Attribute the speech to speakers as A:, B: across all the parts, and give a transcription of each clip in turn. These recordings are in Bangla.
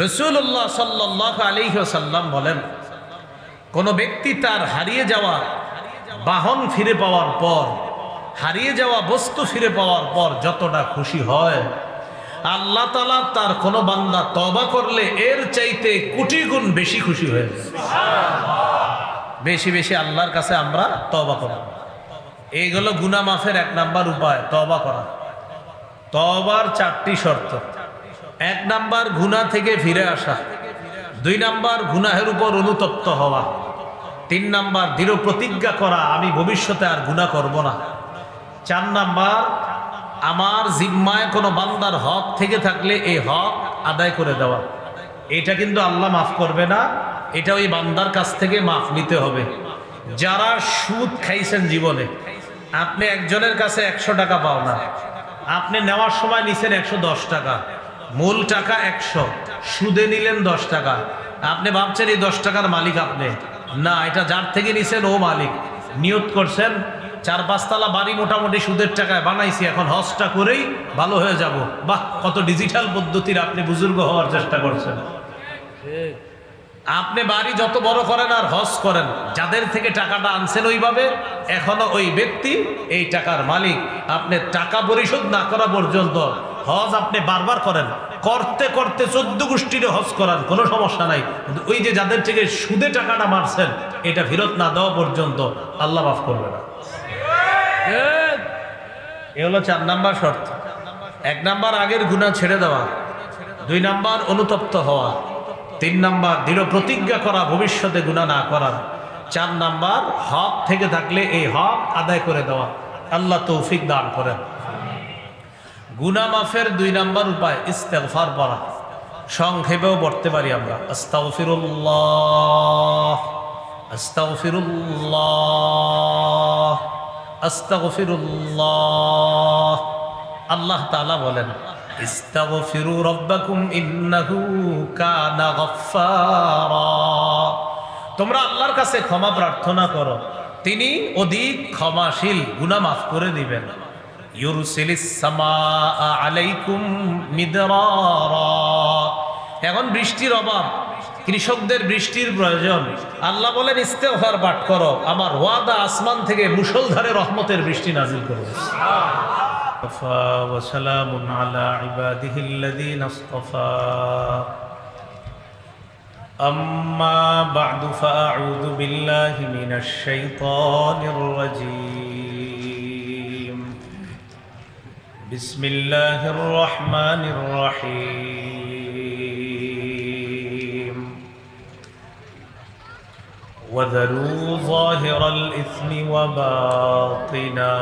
A: রাসূলুল্লাহ সাল্লাল্লাহু আলাইহি ওয়াসাল্লাম বলেন, কোন ব্যক্তি তার হারিয়ে যাওয়া বাহন ফিরে পাওয়ার পর, হারিয়ে যাওয়া বস্তু ফিরে পাওয়ার পর যতটা খুশি হয়, আল্লাহ তাআলা তার কোন বান্দা তওবা করলে এর চাইতে কোটি গুণ বেশি খুশি হয়ে যায়। বেশি বেশি আল্লাহর কাছে আমরা তওবা করব। এইগুলো গুনাহ মাফের এক নাম্বার উপায় তওবা করা। তওবার চারটি শর্ত। এক নাম্বার গুনাহ থেকে ফিরে আসা, দুই নাম্বার গুনাহের উপর অনুতপ্ত হওয়া, তিন নাম্বার দৃঢ় প্রতিজ্ঞা করা আমি ভবিষ্যতে আর গুনাহ করব না, চার নাম্বার আমার জিম্মায় কোনো বান্দার হক থেকে থাকলে এই হক আদায় করে দেওয়া। এটা কিন্তু আল্লাহ মাফ করবে না, এটা ওই বান্দার কাছ থেকে মাফ নিতে হবে। যারা সুদ খাইছেন জীবনে, আপনি একজনের কাছে 100 টাকা পাও না, আপনি নেওয়ার সময় নিছেন 110 টাকা, মূল টাকা 100, সুদে নিলেন 10 টাকা। আপনি ভাবছেন এই 10 টাকার মালিক আপনি না, এটা যার থেকে নিছেন ও মালিক। নিয়ত করছেন 4-5 তলা বাড়ি মোটামুটি সুদের টাকায় বানাইছি, এখন হজটা করেই ভালো হয়ে যাব। বাহ, কত ডিজিটাল পদ্ধতির আপনি বুজুর্গ হওয়ার চেষ্টা করছেন। আপনি বাড়ি যত বড় করেন আর হজ করেন, যাদের থেকে টাকাটা আনছেন ওইভাবে এখনো ওই ব্যক্তি এই টাকার মালিক। আপনি টাকা পরিশোধ না করা পর্যন্ত হজ আপনি বারবার করেন, করতে করতে 14 গোষ্ঠীর হজ করান, কোনো সমস্যা নাই। কিন্তু ওই যে যাদের থেকে সুদে টাকাটা মারছেন, এটা ফেরত না দেওয়া পর্যন্ত আল্লাহ মাফ করবে না। এ হলো 4 নাম্বার শর্ত। 1 নাম্বার আগের গুনাহ ছেড়ে দেওয়া, 2 নাম্বার অনুতপ্ত হওয়া, 3 নাম্বার দৃঢ় প্রতিজ্ঞা করা ভবিষ্যতে গুনাহ না করার, 4 নাম্বার হক থেকে থাকলে এই হক আদায় করে দেওয়া। আল্লাহ তৌফিক দান করেন। গুনাহ মাফের 2 নাম্বার উপায় ইস্তেগফার পড়া। সংক্ষেপেও পড়তে পারি আমরা আস্তাগফিরুল্লাহ আস্তাগফিরুল্লাহ আস্তাগফিরুল্লাহ। আল্লাহ তাআলা বলেন, ইস্তাগফিরু রাব্বাকুম ইন্নাহু কানা গাফফারা। তোমরা আল্লাহর কাছে ক্ষমা প্রার্থনা করো, তিনি অধিক ক্ষমাশীল, গুনাহ মাফ করে দিবেন। ইউরসিলিস সামাআ আলাইকুম মিদরারা। এখন বৃষ্টির অভাব, কৃষকদের বৃষ্টির প্রয়োজন। আল্লাহ বলেন ইস্তেগফার পাঠ করো, আমার ওয়াদা আসমান থেকে মুষলধারে রহমতের বৃষ্টি নাজিল করবে। وسلام على عباده الذين اصطفى أما بعد فأعوذ بالله من الشيطان الرجيم بسم الله الرحمن الرحيم وذروا ظاهر الإثم وباطنه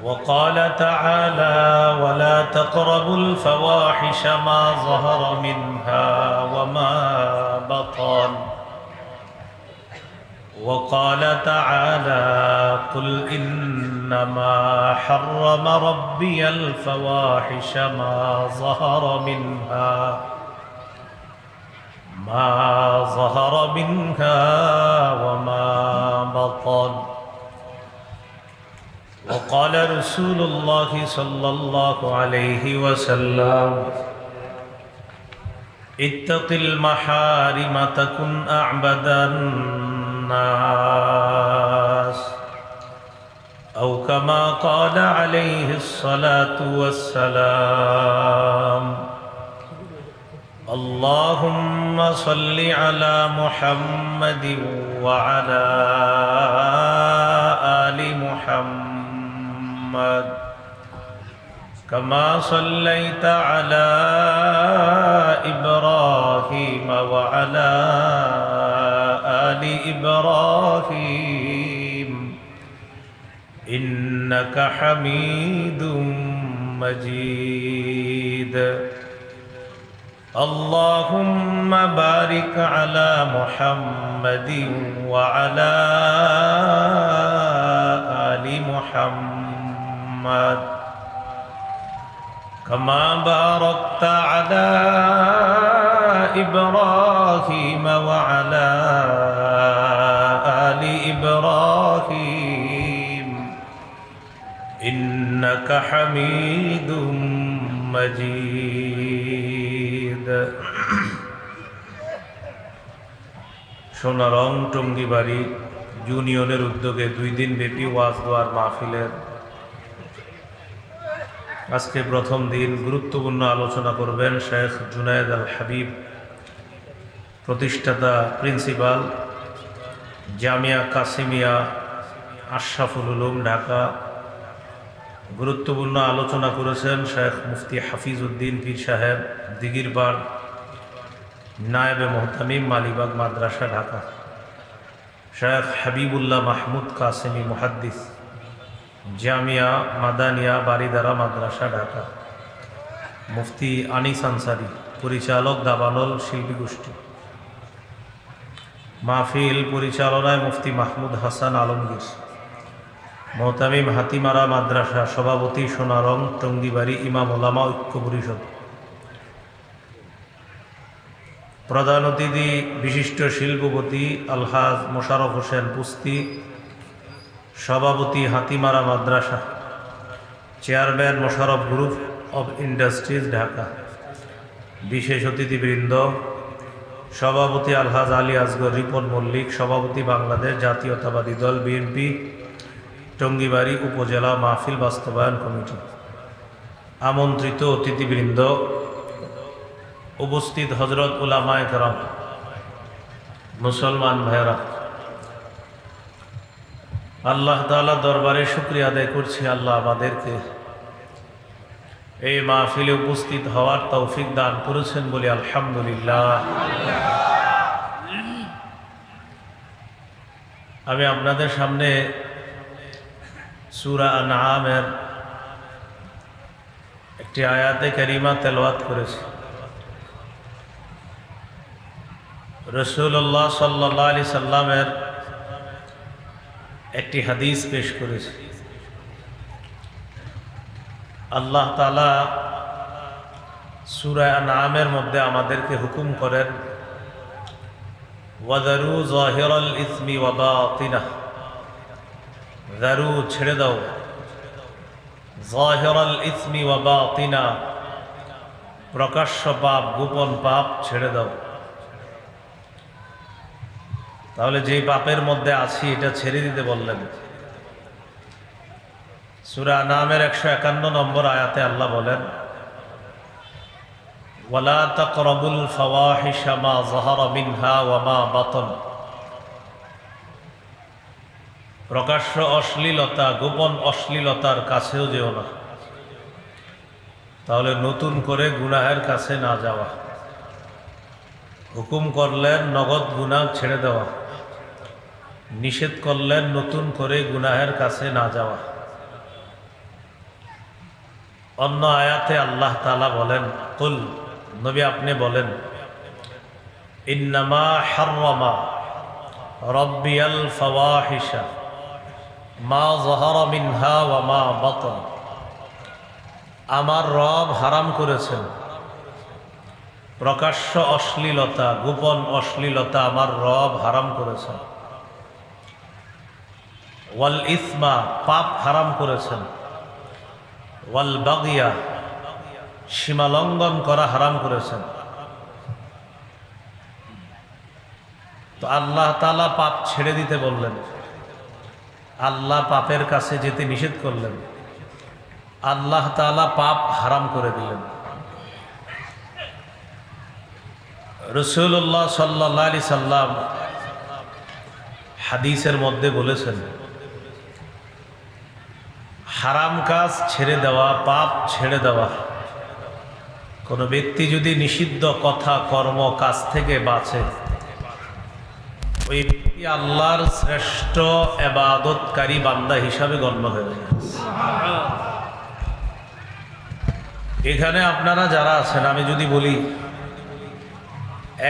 A: وقال تعالى ولا تقربوا الفواحش ما ظهر منها وما بطن وقال تعالى قل إنما حرم ربي الفواحش ما ظهر منها وما بطن وقال رسول الله صلى الله عليه وسلم اتق المحارم تكن أعبد الناس أو كما قال عليه الصلاة والسلام اللهم صل على محمد وعلى آل محمد كما صليت على إبراهيم وعلى آل إبراهيم إنك حميد مجيد اللهم بارك على محمد وعلى آل محمد كما باركت على إبراهيم وعلى آل إبراهيم إنك حميد مجيد মসজিদ সোনারং টঙ্গিবাড়ি ইউনিয়নের উদ্যোগে 2 দিন ব্যাপী ওয়াজ দোয়ার মাহফিলের আজকে প্রথম দিন গুরুত্বপূর্ণ আলোচনা করবেন শেখ জুনায়েদ আল হাবিব, প্রতিষ্ঠাতা প্রিন্সিপাল, জামিয়া কাসিমিয়া আশরাফুল উলুম, ঢাকা। গুরুত্বপূর্ণ আলোচনা করেছেন শেখ মুফতি হাফিজ উদ্দিন পীর সাহেব, দিগিরপাড়, নায়েবে মোহতামিম, মালিবাগ মাদ্রাসা, ঢাকা। শেখ হাবিবুল্লাহ মাহমুদ কাসেমি, মুহাদ্দিস, জামিয়া মাদানিয়া বারিদারা মাদ্রাসা, ঢাকা। মুফতি আনিস আনসারি, পরিচালক দাবানল শিল্পী গোষ্ঠী। মাহফিল পরিচালনায় মুফতি মাহমুদ হাসান আলমগীর, মোহতামিম হাতিমারা মাদ্রাসা, সভাপতি সোনারং টঙ্গিবাড়ি ইমাম ওলামা ঐক্য পরিষদ। প্রধান অতিথি বিশিষ্ট শিল্পপতি আলহাজ মোশারফ হোসেন পুস্তি, সভাপতি হাতিমারা মাদ্রাসা, chairman Mosharraf group of industries, Dhaka. বিশেষ অতিথিবৃন্দ, সভাপতি আলহাজ আলী আসগর রিপন মল্লিক, সভাপতি বাংলাদেশ জাতীয়তাবাদী দল বিএনপি টঙ্গিবাড়ি উপজেলা মাহফিল বাস্তবায়ন কমিটি। আমন্ত্রিত অতিথিবৃন্দ, উপস্থিত হজরত উলামায়ে কেরাম, মুসলমান ভাইয়েরা, আল্লাহ তাআলা দরবারে শুকরিয়া আদায় করছি, আল্লাহ আমাদেরকে এই মাহফিলে উপস্থিত হওয়ার তৌফিক দান করেছেন বলে আলহামদুলিল্লাহ। আমি আপনাদের সামনে সূরা আনআমের একটি আয়াতে কারিমা তেলাওয়াত করেছি। রাসূলুল্লাহ সাল্লাল্লাহু আলাইহি সাল্লামের একটি হাদিস পেশ করেছি। আল্লাহ তাআলা সূরা আনআমের মধ্যে আমাদেরকে হুকুম করেন, ওয়াদারু যাহিরাল ইসমি ওয়া বাতিনাহ, দারু ছেড়ে দাও, যাহিরাল ইসমি ওয়া বাতিনা, প্রকাশ্য পাপ গোপন পাপ ছেড়ে দাও। তাহলে যেই পাপের মধ্যে আছি এটা ছেড়ে দিতে বললেন। সূরা আনআমের 151 নম্বর আয়াতে আল্লাহ বলেন, ওয়ালা তাকরাবুল ফাওয়াহিশা মা যাহারা মিনহা ওয়া মা বাতন, প্রকাশ্য অশ্লীলতা গোপন অশ্লীলতার কাছেও যেও না। তাহলে নতুন করে গুনাহের কাছে না যাওয়া। হুকুম করলেন নগদ গুনাহ ছেড়ে দেওয়া, নিষেধ করলেন নতুন করে গুনাহের কাছে না যাওয়া। অন্য আয়াতে আল্লাহ তাআলা বলেন, কুল, নবী আপনি বলেন, ইন্নামা হাররামা রাব্বিয়াল ফাওয়াহিশা মা যাহারা মিনহা ওয়া মা বাতন, আমার রব হারাম করেছেন প্রকাশ্য অশ্লীলতা গোপন অশ্লীলতা, আমার রব হারাম করেছেন। ওয়াল ইসমা, পাপ হারাম করেছেন। ওয়াল বাগিয়া, সীমালঙ্ঘন করা হারাম করেছেন। তো আল্লাহ তাআলা পাপ ছেড়ে দিতে বললেন, আল্লাহ পাপের কাছে যেতে নিষেধ করলেন, আল্লাহ তাআলা পাপ হারাম করে দিলেন। রাসূলুল্লাহ সাল্লাল্লাহু আলাইহি সাল্লাম হাদিসের মধ্যে বলেছেন, হারাম কাজ ছেড়ে দেওয়া, পাপ ছেড়ে দেওয়া, কোনো ব্যক্তি যদি নিষিদ্ধ কথা কর্ম কাজ থেকে বাঁচে, ওই ব্যক্তি আল্লাহর শ্রেষ্ঠ ইবাদতকারী বান্দা হিসাবে গণ্য হয়ে যায়। এখানে আপনারা যারা আছেন, আমি যদি বলি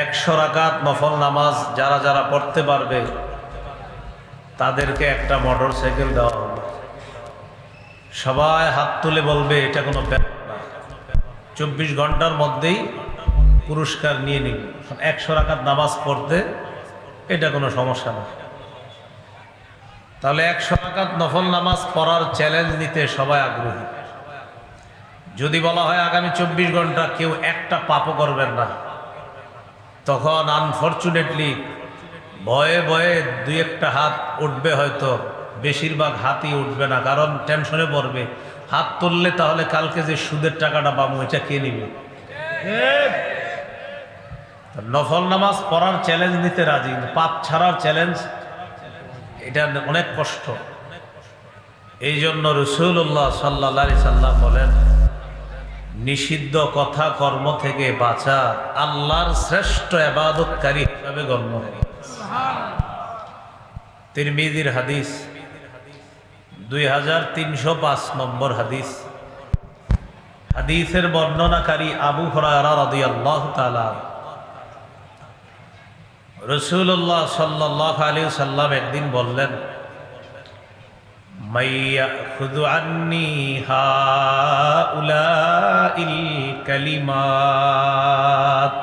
A: 100 রাকাত নফল নামাজ যারা যারা পড়তে পারবে তাদেরকে একটা মোটর সাইকেল দেওয়া হবে। সবাই হাত তুলে বলবে এটা কোনো ব্যাপার না, 24 ঘন্টার মধ্যেই পুরস্কার নিয়ে নিব। 100 রাকাত নামাজ পড়তে এটা কোনো সমস্যা না। তাহলে 100 রাকাত নফল নামাজ পড়ার চ্যালেঞ্জ নিতে সবাই আগ্রহী। যদি বলা হয় আগামী 24 ঘন্টা কেউ একটা পাপও করবেন না, তখন আনফরচুনেটলি ভয়ে ভয়ে দুই একটা হাত উঠবে, হয়তো বেশিরভাগ হাতই উঠবে না, কারণ টেনশনে পড়বে। হাত তুললে তাহলে কালকে যে সুদের টাকাটা পাবো এটা কে নিবে? নফল নামাজ পড়ার চ্যালেঞ্জ নিতে রাজি, পাপ ছাড়ার চ্যালেঞ্জ এটা অনেক কষ্ট। এই জন্য রাসূলুল্লাহ সাল্লাল্লাহু আলাইহি সাল্লাম বলেন, নিষিদ্ধ কথা কর্ম থেকে বাঁচা আল্লাহর শ্রেষ্ঠ ইবাদতকারী হিসাবে গণ্য হয়। তিরমিজির হাদিস, 2305 নম্বর হাদিস। হাদিসের বর্ণনাকারী আবু হুরায়রা রাদিয়াল্লাহু তাআলা, রাসূলুল্লাহ সাল্লাল্লাহু আলাইহি সাল্লাম একদিন বললেন, মাইয়াখুযু আন্নী হাউলাইল কালিমাত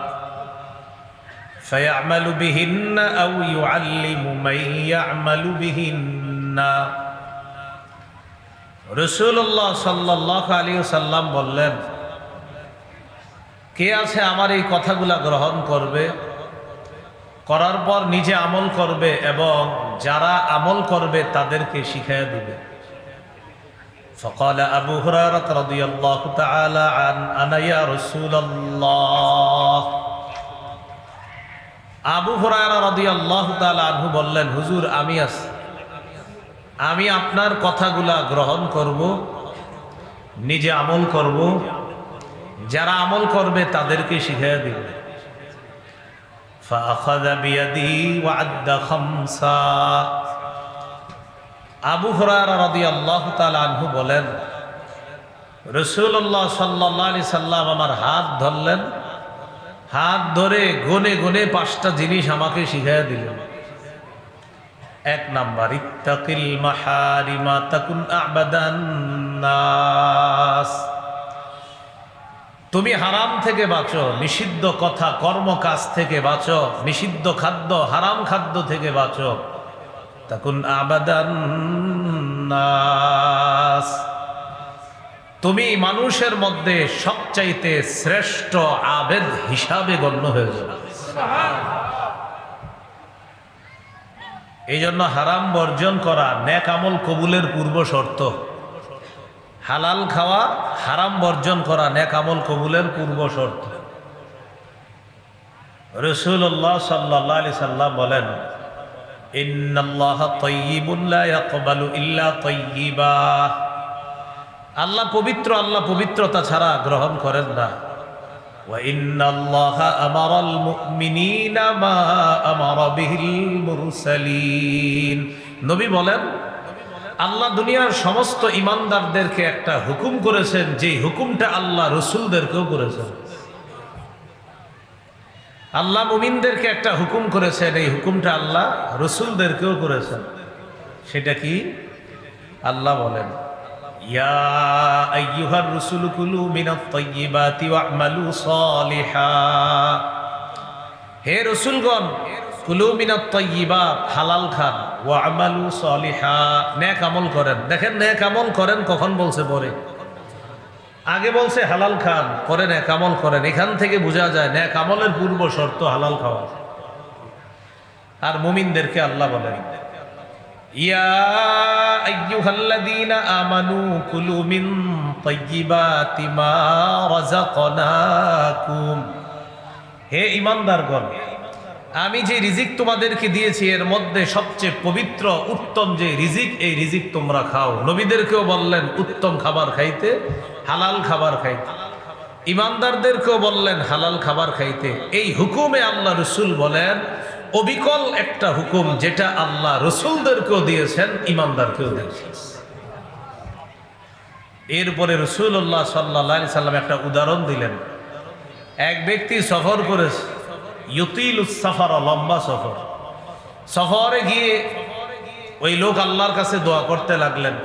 A: ফায়া'মালু বিহিন্না আও ইউ'আল্লিমু মান ইয়া'মালু বিহিন্না। রাসূলুল্লাহ সাল্লাল্লাহু আলাইহি সাল্লাম বললেন, কে আছে আমার এই কথাগুলা গ্রহণ করবে, করার পর নিজে আমল করবে এবং যারা আমল করবে তাদেরকে শিখাইয়া দিবে। فقال أبو هريرة رضي الله تعالى عنه أنا يا رسول الله। আবু হুরায়রা রাদিয়াল্লাহু তাআলা আনহু বললেন, হুজুর আমি আছি, আমি আপনার কথাগুলা গ্রহণ করব, নিজে আমল করব, যারা আমল করবে তাদেরকে শিখাইয়া দিব। فأخذ بيدي وعد خمسا। আবু হুরায়রা রাদিয়াল্লাহু তাআলা আনহু বলেন, রাসূলুল্লাহ সাল্লাল্লাহু আলাইহি সাল্লাম আমার হাত ধরলেন, হাত ধরে গুনে গুনে 5টা জিনিস আমাকে শিখাইয়া দিলেন। 1 নাম্বার, ইত্তাকিল মাহারিমা তাকুন আ'বাদান নাস। তুমি হারাম থেকে বাঁচো, নিষিদ্ধ কথা কর্ম কাজ থেকে বাঁচো, নিষিদ্ধ খাদ্য হারাম খাদ্য থেকে বাঁচো। তাকুন আ'বাদান নাস, তুমি মানুষের মধ্যে সবচাইতে শ্রেষ্ঠ আবেদ হিসাবে গণ্য হয়ে যাবে। এই জন্য হারাম বর্জন করা নেক আমল কবুলের পূর্ব শর্ত। হালাল খাওয়া, হারাম বর্জন করা নেক আমল কবুলের পূর্ব শর্ত। রাসূলুল্লাহ সাল্লাল্লাহু আলাইহি সাল্লাম বলেন, ইন্নাল্লাহা তাইয়্যিবুন লা ইয়াকবালু ইল্লা তাইয়্যিবা। আল্লাহ পবিত্র, আল্লাহ পবিত্রতা ছাড়া গ্রহণ করেন না। ওয়া ইন্নাল্লাহা আমারাল মুমিনিনা মা আমারা বিহিল মুরসালিন। নবী বলেন, আল্লাহ দুনিয়ার সমস্ত ইমানদারদেরকে একটা হুকুম করেছেন, যে হুকুমটা আল্লাহ রসুলদেরকেও করেছেন। আল্লাহ মুমিনদেরকে একটা হুকুম করেছেন, এই হুকুমটা আল্লাহ রসুলদেরকেও করেছেন। সেটা কি? আল্লাহ বলেন, ইয়া আইয়ুহার রুসুলু কুলু মিনাত তাইয়্যিবাতি ওয়া'মালু সালিহা। হে রসুলগণ, কুলু মিনাত তাইয়্যিবাত, হালাল খান, ওয়া'মালু সালিহা, নেক আমল করেন। দেখেন নেক আমল করেন কখন বলছে? পরে। আগে বলছে হালাল খান, পরে নেক আমল করেন। এখান থেকে বোঝা যায় নেক আমলের পূর্ব শর্ত হালাল খাওয়া। আর মুমিনদেরকে আল্লাহ বলেন, ইয়া আইয়ুহাল্লাযীনা আমানু কুলু মিন তাইয়্যিবাতি মা রাযাকনাকুম। হে ঈমানদারগণ, আমি যে রিজিক তোমাদেরকে দিয়েছি এর মধ্যে সবচেয়ে পবিত্র উত্তম যে রিজিক, এই রিজিক তোমরা খাও। নবীদেরকেও বললেন উত্তম খাবার খাইতে, হালাল খাবার খাইতে। ঈমানদারদেরকেও বললেন হালাল খাবার খাইতে। এই হুকুমে আল্লাহ রসুল বলেন অবিকল একটা হুকুম, যেটা আল্লাহ রসুলদেরকেও দিয়েছেন, ঈমানদারকেও দিয়েছেন। এরপরে রাসূলুল্লাহ সাল্লাল্লাহু আলাইহি সাল্লাম একটা উদাহরণ দিলেন। এক ব্যক্তি সফর করেছে, ইউতিলুস সাফার, লম্বা সফর। সফরে গিয়ে ওই লোক আল্লাহর কাছে দোয়া করতে লাগলেন।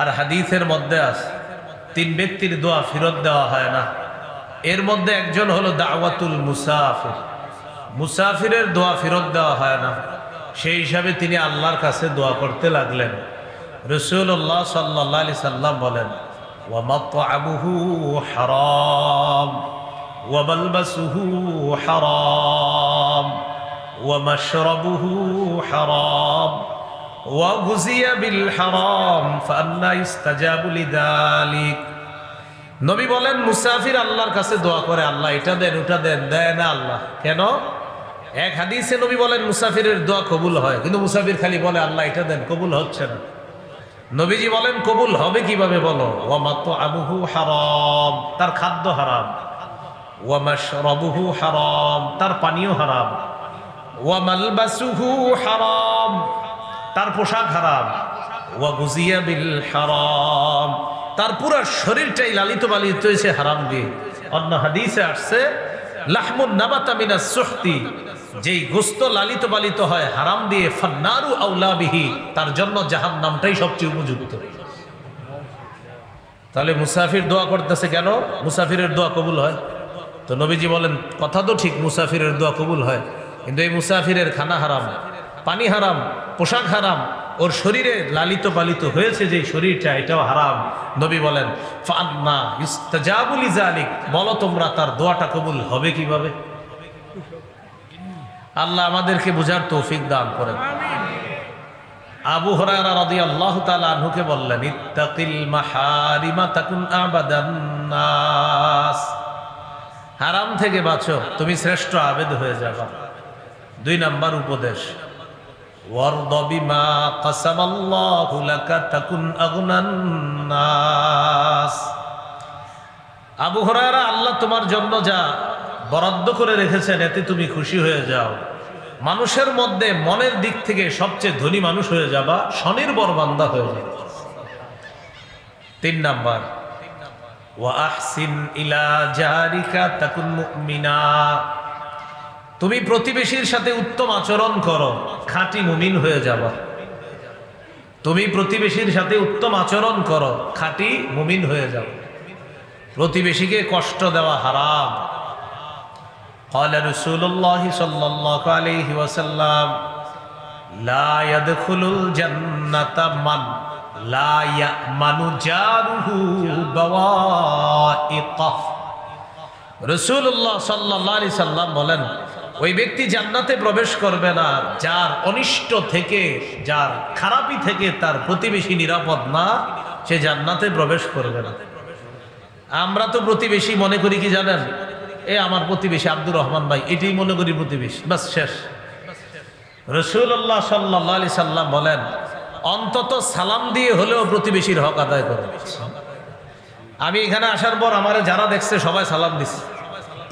A: আর হাদিসের মধ্যে আছে 3 ব্যক্তির দোয়া ফেরত দেওয়া হয় না। এর মধ্যে একজন হলো দাওয়াতুল মুসাফির, মুসাফিরের দোয়া ফেরত দেওয়া হয় না। সেই হিসাবে তিনি আল্লাহর কাছে দোয়া করতে লাগলেন। রাসূলুল্লাহ সাল্লাল্লাহু আলাইহি সাল্লাম বলেন, ওয়া মাতআমুহু হারাম ওয়া মালবাসুহু হারাম ওয়া মাশরাবুহু হারাম ওয়া গুযিয়া বিল হারাম ফাআন্না ইস্তাজাবু লিযালিক। নবী বলেন মুসাফির আল্লাহর কাছে দোয়া করে, আল্লাহ এটা দেন ওটা দেন, দেয় না আল্লাহ। কেন? এক হাদিসে নবী বলেন মুসাফিরের দোয়া কবুল হয়, কিন্তু মুসাফির খালি বলে আল্লাহ এটা দেন, কবুল হচ্ছে না। নবীজি বলেন কবুল হবে কিভাবে বলো? ওয়া মাতআমুহু হারাম, তার খাদ্য হারাম। ওয়া মাশরাবুহু হারাম, তার পানীয় হারাম। ওয়া মালবাসুহু হারাম, তার পোশাক হারাম। ওয়া গুযিয়া বিল হারাম, তার পুরো শরীরটাই লালিত পালিত হয়েছে হারাম দিয়ে। অন্য হাদিসে আসছে লাহমুন নাবাতা মিনাস সুহতি, যেই গোস্ত লালিত পালিত হয় হারাম দিয়ে, ফান্নারু আউলা বিহি, তার জন্য জাহান্নামটাই সবচেয়ে উপযুক্ত। তাহলে মুসাফির দোয়া করতেছে কেন? মুসাফিরের দোয়া কবুল হয়। তো নবীজি বলেন কথা তো ঠিক, মুসাফিরের দোয়া কবুল হয়, কিন্তু এই মুসাফিরের খানা হারাম, পানি হারাম, পোশাক হারাম, ওর শরীরে লালিত পালিত হয়েছে যে শরীরটা, এটাও হারাম। নবী বলেন ফাআন্না ইস্তাজাবু লিযালিক, বলো তোমরা তার দোয়াটা কবুল হবে কিভাবে? আল্লাহ আমাদেরকে বুঝার তৌফিক দান করেন। আবু হুরায়রা রাদিয়াল্লাহু তাআলা আনহুকে বললেন ইত্তাকিল মাহারিমা তাকুন আবাদান নাস, হারাম থেকে বাঁচো, তুমি শ্রেষ্ঠ আবেদ হয়ে যাবা। 2 নাম্বার উপদেশ, ওয়ারদা বিমা কাসামাল্লাহু লাকা তাকুন আগনান নাস। আবু হুরায়রা, আল্লাহ তোমার জন্য যা বরাদ্দ করে রেখেছেন এতে তুমি খুশি হয়ে যাও, মানুষের মধ্যে মনের দিক থেকে সবচেয়ে ধনী মানুষ হয়ে যাবা, স্বনির্ভর বান্দা হয়ে যাবে। 3 নাম্বার, ওয়া আহসিন ইলা জারিকা তাকুন মুমিনা, তুমি প্রতিবেশীর সাথে উত্তম আচরণ করো, খাঁটি মুমিন হয়ে যাবা। তুমি প্রতিবেশীর সাথে উত্তম আচরণ করো, খাঁটি মুমিন হয়ে যাও। প্রতিবেশীকে কষ্ট দেওয়া হারাম। قال رسول الله صلى الله عليه وسلم لا يدخل الجنة من لا يأمن جاره بوائقه। রাসূলুল্লাহ সাল্লাল্লাহু আলাইহি সাল্লাম বলেন ওই ব্যক্তি জান্নাতে প্রবেশ করবে না যার অনিষ্ট থেকে, যার খারাপি থেকে তার প্রতিবেশী নিরাপদ না, সে জান্নাতে প্রবেশ করবে না। আমরা তো প্রতিবেশী মনে করি কি জানেন, এ আমার প্রতিবেশী আব্দুর রহমান ভাই, এটাই মনে করি প্রতিবেশী, বাস শেষ। রাসূলুল্লাহ সাল্লাল্লাহু আলাইহি সাল্লাম বলেন অন্তত সালাম দিয়ে হলেও প্রতিবেশীর হক আদায় করো। আমি এখানে আসার পর আমারে যারা দেখছে সবাই সালাম দিচ্ছে,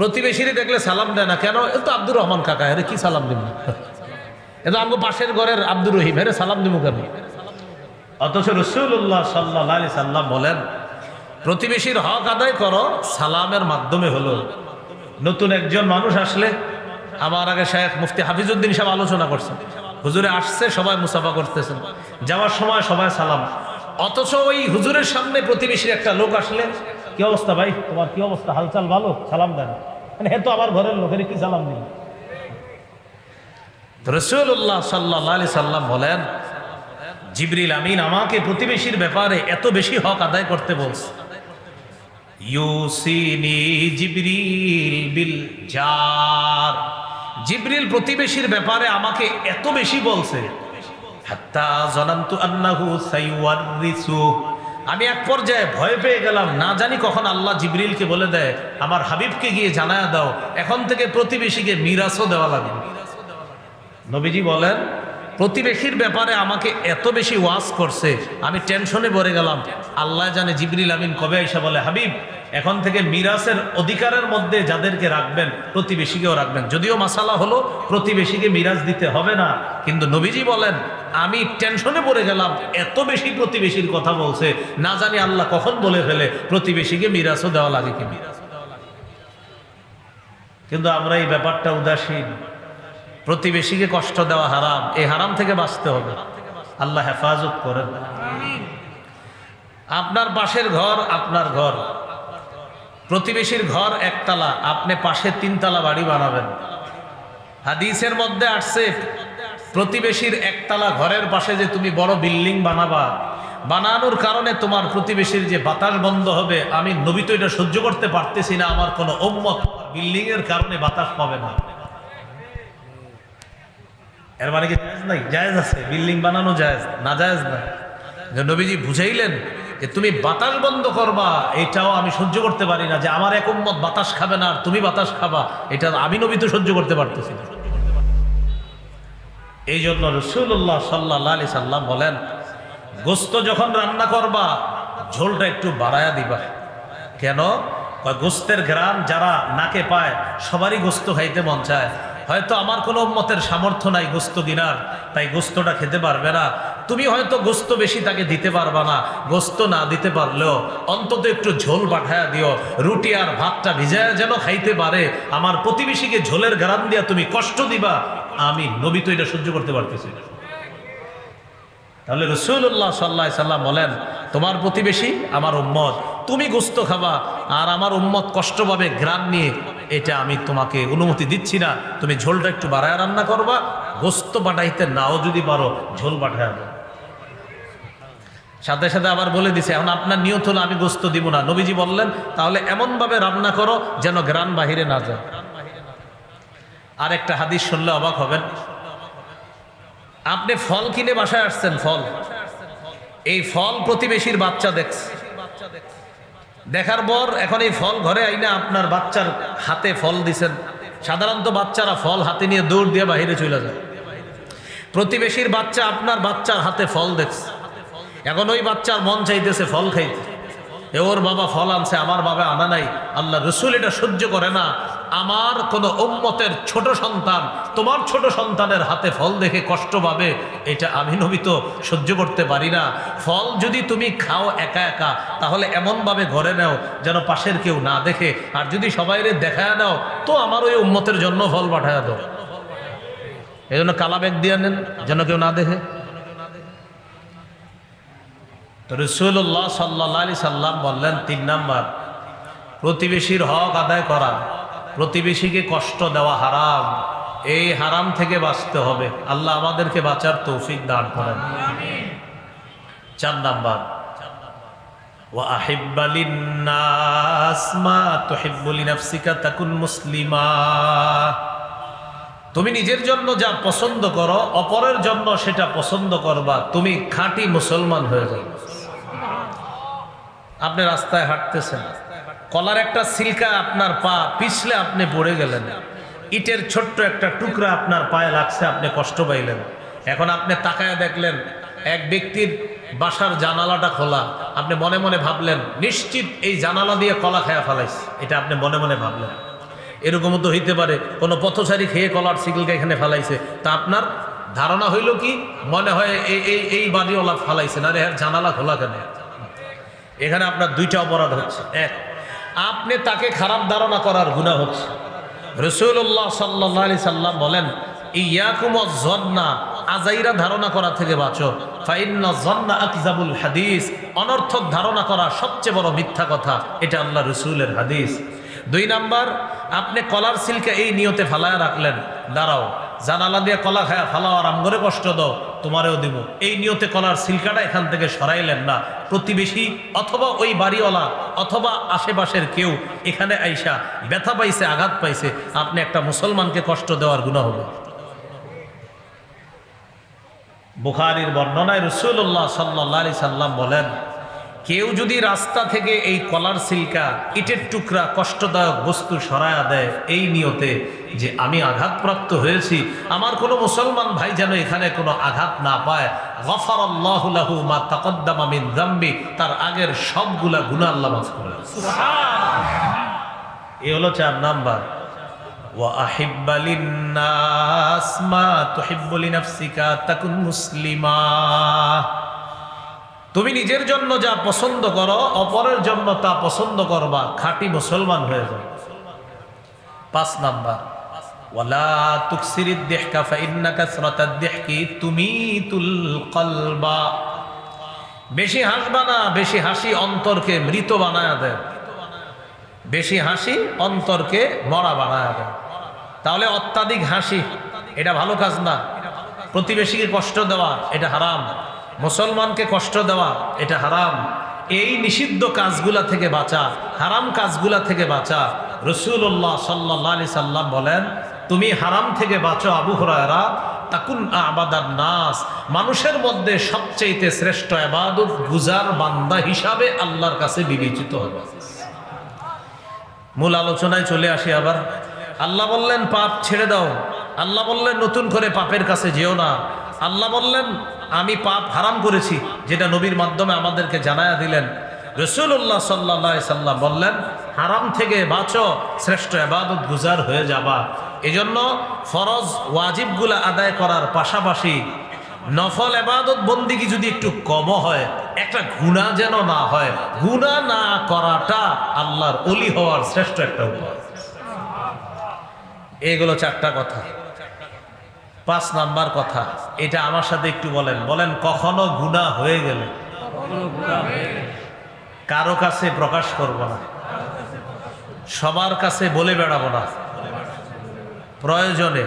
A: প্রতিবেশীরে দেখলে সালাম দেয় না কেন? এ তো আব্দুর রহমান কাকা, এর কি সালাম দিব? এ তো আমার পাশের ঘরের আব্দুর রহিম, এর সালাম দিব কেন? অথচ রাসূলুল্লাহ সাল্লাল্লাহু আলাইহি সাল্লাম বলেন প্রতিবেশীর হক আদায় করো সালামের মাধ্যমে হলো। নতুন একজন মানুষ আসলে, আমার আগে শেখ মুফতি হাফিজউদ্দিন সাহেব আলোচনা করছেন, হুজুরে আসছে সবাই মুসাফা করতেছেন, যাওয়ার সময় সবাই সালাম। অথচ ওই হুজুরের সামনে প্রতিবেশীর একটা লোক আসলে, কি অবস্থা ভাই, তোমার কি অবস্থা, হালচাল ভালো, সালাম দেন। হে তো আমার ঘরের লোকের কি সালাম দিন? রাসূলুল্লাহ সাল্লাল্লাহু আলাইহি সাল্লাম বলেন জিবরিল আমিন আমাকে প্রতিবেশীর ব্যাপারে এত বেশি হক আদায় করতে বলছে। ইউসিনি জিবরিল বিল জার, জিবরিল প্রতিবেশীর ব্যাপারে আমাকে এত বেশি বলছে, হাত্তা জানান্তু আন্নাহু সাইওয়ারিসু, আমি এক পর্যায়ে ভয় পেয়ে গেলাম, না জানি কখন আল্লাহ জিবরিলকে বলে দেয় আমার হাবিবকে গিয়ে জানায়া দাও এখন থেকে প্রতিবেশীকে মিরাসও দেওয়া লাগবে। নবীজি বলেন প্রতিবেশীর ব্যাপারে আমাকে এত বেশি ওয়াজ করছে, আমি টেনশনে পড়ে গেলাম। আল্লাহ জানে জিবরিল আমিন কবে এসে বলে হাবিব এখন থেকে মিরাসের অধিকারের মধ্যে যাদেরকে রাখবেন প্রতিবেশীকেও রাখবেন। যদিও মাসালা হলো প্রতিবেশীকে মিরাস দিতে হবে না, কিন্তু নবীজি বলেন আমি টেনশনে পড়ে গেলাম, এত বেশি প্রতিবেশীর কথা বলছে, না জানি আল্লাহ কখন বলে ফেলে প্রতিবেশীকে মিরাসও দেওয়া লাগে কি। কিন্তু আমরা এই ব্যাপারটা উদাসীন। প্রতিবেশীকে কষ্ট দেওয়া হারাম, এই হারাম থেকে বাঁচতে হবে। আল্লাহ হেফাজত করেন। আপনার পাশের ঘর আপনার ঘর, প্রতিবেশীর ঘর একতলা, আপনি পাশে 3 তলা বাড়ি বানাবেন। হাদিসের মধ্যে আসছে প্রতিবেশীর একতলা ঘরের পাশে যে তুমি বড় বিল্ডিং বানাবা, বানানোর কারণে তোমার প্রতিবেশীর যে বাতাস বন্ধ হবে, আমি নবী তো এটা সহ্য করতে পারতেছি না, আমার কোনো উম্মত বিল্ডিং এর কারণে বাতাস পাবে না। এর মানে কি জায়েজ নাই? জায়েজ আছে, বিল্ডিং বানানো জায়েজ, না জায়েজ না। নবীজি বুঝাইলেন যে তুমি বাতাস বন্ধ করবা, এটাও আমি সহ্য করতে পারি না, যে আমার এক উম্মত বাতাস খাবে না আর তুমি বাতাস খাবা, এটা আমি নবী তো সহ্য করতে পারতেছি না। এই জন্য রাসূলুল্লাহ সাল্লাল্লাহু আলাইহি সাল্লাম বলেন, গোস্ত যখন রান্না করবা ঝোলটা একটু বাড়ায়া দিবা। কেন? গোস্তের ঘ্রাণ যারা নাকে পায় সবারই গোস্ত খাইতে মন চায়। হয়তো আমার কোনো উম্মতের সামর্থ্য নাই গোস্ত কেনার, তাই গোস্তটা খেতে পারবে না। তুমি হয়তো গোস্ত বেশি তাকে দিতে পারবা না, গোস্ত না দিতে পারলেও অন্তত একটু ঝোল পাঠায়া দিও, রুটি আর ভাতটা ভিজায়া যেন খাইতে পারে। আমার প্রতিবেশীকে ঝোলের ঘ্রাণ দিয়া তুমি কষ্ট দিবা, আমি নবী তো এটা সহ্য করতে পারতেছি না। তাহলে রাসূলুল্লাহ সাল্লাল্লাহু আলাইহি সাল্লাম বলেন, তোমার প্রতিবেশী আমার উম্মত, তুমি গোস্ত খাবা আর আমার উম্মত কষ্ট পাবে ঘ্রাণ নিয়ে, এটা আমি তোমাকে অনুমতি দিচ্ছি না। তুমি ঝোলটা একটু বাড়ায় রান্না করবা, গোস্ত বাটাইতে নাও যদি পারো ঝোল বাটায় দাও। সাথে সাথে আবার বলে দিছে, এখন আপনার নিয়ত হলো আমি গোস্ত দিব না। নবীজি বললেন, তাহলে এমনভাবে রান্না করো যেন ঘ্রাণ বাহিরে না যায়। আর একটা হাদিস শুনলে অবাক হবেন। আপনি ফল কিনে বাসায় আসছেন, ফল, এই ফল প্রতিবেশীর বাচ্চা দেখছে, দেখার পর এখন এই ফল ঘরে আইনা আপনার বাচ্চার হাতে ফল দিছেন। সাধারণত বাচ্চারা ফল হাতে নিয়ে দৌড় দিয়ে বাহিরে চলে যায়। প্রতিবেশীর বাচ্চা আপনার বাচ্চার হাতে ফল দেখছে, এখন ওই বাচ্চার মন চাইতেছে ফল খাইতে, ওর বাবা ফল আনছে, আমার বাবা আনা নাই। আল্লাহ রসুল এটা সহ্য করে না। আমার কোন উম্মতের ছোট সন্তান তোমার ছোট সন্তানের হাতে ফল দেখে কষ্ট পাবে, এটা আমি নবী তো সহ্য করতে পারি না। ফল যদি তুমি খাও একা একা, তাহলে এমনভাবে ঘরে নাও যেন পাশের কেউ না দেখে, আর যদি সবাইরে দেখায় নাও তো আমার ওই উম্মতের জন্য ফল পাঠায় দাও। এই জন্য কালা ব্যাগ দিয়ে নেন যেন কেউ না দেখে। তো রাসূলুল্লাহ সাল্লাল্লাহু আলাইহি সাল্লাম বললেন, ৩ নাম্বার, প্রতিবেশীর হক আদায় করা, প্রতিবেশীকে কষ্ট দেওয়া হারাম, এই হারাম থেকে বাঁচতে হবে। আল্লাহ আমাদেরকে বাঁচার তৌফিক দান করেন। ৪ নাম্বার, ওয়া আহিব্বা লিন-নাস মা তুহিব্বু লিনাফসিকা তাকুন মুসলিমা। তুমি নিজের জন্য যা পছন্দ করো অপরের জন্য সেটা পছন্দ করবা, তুমি খাঁটি মুসলমান হয়ে যাবে। আপনি রাস্তায় হাঁটতেছেন, কলার একটা সিলকা আপনার পা পিছলে আপনি পড়ে গেলেন, ইটের ছোট্ট একটা টুকরা আপনার পায়ে লাগছে, আপনি কষ্ট পাইলেন। এখন আপনি তাকায় দেখলেন এক ব্যক্তির বাসার জানালাটা খোলা, আপনি মনে মনে ভাবলেন নিশ্চিত এই জানালা দিয়ে কলা খায়া ফেলাইছে, এটা আপনি মনে মনে ভাবলেন। এরকমও তো হইতে পারে কোনো পথচারী খেয়ে কলার সিগলকে এখানে ফেলাইছে, তা আপনার ধারণা হইল কি, মনে হয় এই বাড়িওয়ালা ফেলাইছে, না রে জানালা খোলা কেন। এখানে আপনার 2টা অপরাধ হচ্ছে। এক, আপনি তাকে খারাপ ধারণা করার গুনাহ হচ্ছে। রাসূলুল্লাহ সাল্লাল্লাহু আলাইহি সাল্লাম বলেন, ইয়াকুম আয-যন্না, আজাইরা ধারণা করা থেকে বাঁচো, ফাইন্না যন্না আকযাবুল হাদিস, অনর্থক ধারণা করা সবচেয়ে বড় মিথ্যা কথা, এটা আল্লাহ রাসূলের হাদিস। 2 নাম্বার, আপনি কলার সিলকা এই নিয়তে ফালায়া রাখলেন, দাঁড়াও জানালা দিয়ে কলা খায়া ফালাও আর আমগরে কষ্ট দাও, তোমারেও দিব, এই নিয়তে কলার সিলকাটা এখান থেকে সরাইলেন না। প্রতিবেশী অথবা ওই বাড়িওয়ালা অথবা আশেপাশের কেউ এখানে আইসা ব্যথা পাইছে, আঘাত পাইছে, আপনি একটা মুসলমানকে কষ্ট দেওয়ার গুনাহ হবে। বুখারীর বর্ণনায় রাসূলুল্লাহ সাল্লাল্লাহু আলাইহি সাল্লাম বলেন, কেউ যদি রাস্তা থেকে এই কলার সিলকা, ইটের টুকরা, কষ্টদায়ক বস্তু সরায়া দেয় এই নিয়তে যে আমি আঘাতপ্রাপ্ত হয়েছি, আমার কোনো মুসলমান ভাই যেন এখানে কোনো আঘাত না পায়, গফারাল্লাহু লাহু মা তাকদ্দামা মিন যামবি, তার আগের সবগুলা গুনাহ আল্লাহ মাফ করে দেন। সুবহানাল্লাহ। এই হলো 4 নাম্বার, ওয়া আহিব্বা লিন-নাস মা তুহিব্বু লিনাফসিকা তাকুন মুসলিমা। তুমি নিজের জন্য যা পছন্দ করো অপরের জন্য তা পছন্দ করবা, খাঁটি মুসলমান হয়ে যাবে। 5 নাম্বার, ওয়ালা তুকসিরিদ দিহকা ফাইন্না কাসরাতাদ দিহকি তুমিতুল কলবা। বেশি হাসবা না, বেশি হাসি অন্তরকে মৃত বানায় দেয়, বেশি হাসি অন্তরকে মরা বানায় দেয়। তাহলে অত্যাধিক হাসি এটা ভালো কাজ না, প্রতিবেশীকে কষ্ট দেওয়া এটা হারাম। মুসলমানকে কষ্ট দেওয়া এটা হারাম। এই নিষিদ্ধ কাজগুলা থেকে বাঁচা, হারাম কাজগুলা থেকে বাঁচা। রাসূলুল্লাহ সাল্লাল্লাহু আলাইহি সাল্লাম বলেন, তুমি হারাম থেকে বাঁচো আবু হুরায়রা, তাকুন আবাদান নাস, মানুষের মধ্যে সবচেয়ে শ্রেষ্ঠ ইবাদত গুজার বান্দা হিসাবে আল্লাহর কাছে বিবেচিত হবে। মূল আলোচনায় চলে আসি আবার। আল্লাহ বললেন পাপ ছেড়ে দাও, আল্লাহ বললেন নতুন করে পাপের কাছে যেও না। আল্লাহ বললেন আমি পাপ হারাম করেছি, যেটা নবীর মাধ্যমে আমাদেরকে জানায়া দিলেন। রাসূলুল্লাহ সাল্লাল্লাহু আলাইহি সাল্লাম বললেন হারাম থেকে বাঁচো, শ্রেষ্ঠ ইবাদত গুজার হয়ে যাবা। এজন্য ফরজ ওয়াজিবগুলো আদায় করার পাশাপাশি নফল ইবাদত বন্দিগি যদি একটু কম হয়, একটা গুনাহ যেন না হয়, গুনাহ না করাটা আল্লাহর ওলি হওয়ার শ্রেষ্ঠ একটা উপায়। এগুলো 4টা কথা। 5 নাম্বার কথা, এটা আমার সাথে একটু বলেন। বলেন, কখনো গুনাহ হয়ে গেলে কারো কাছে প্রকাশ করব না, সবার কাছে বলে বেড়াবো না। প্রয়োজনে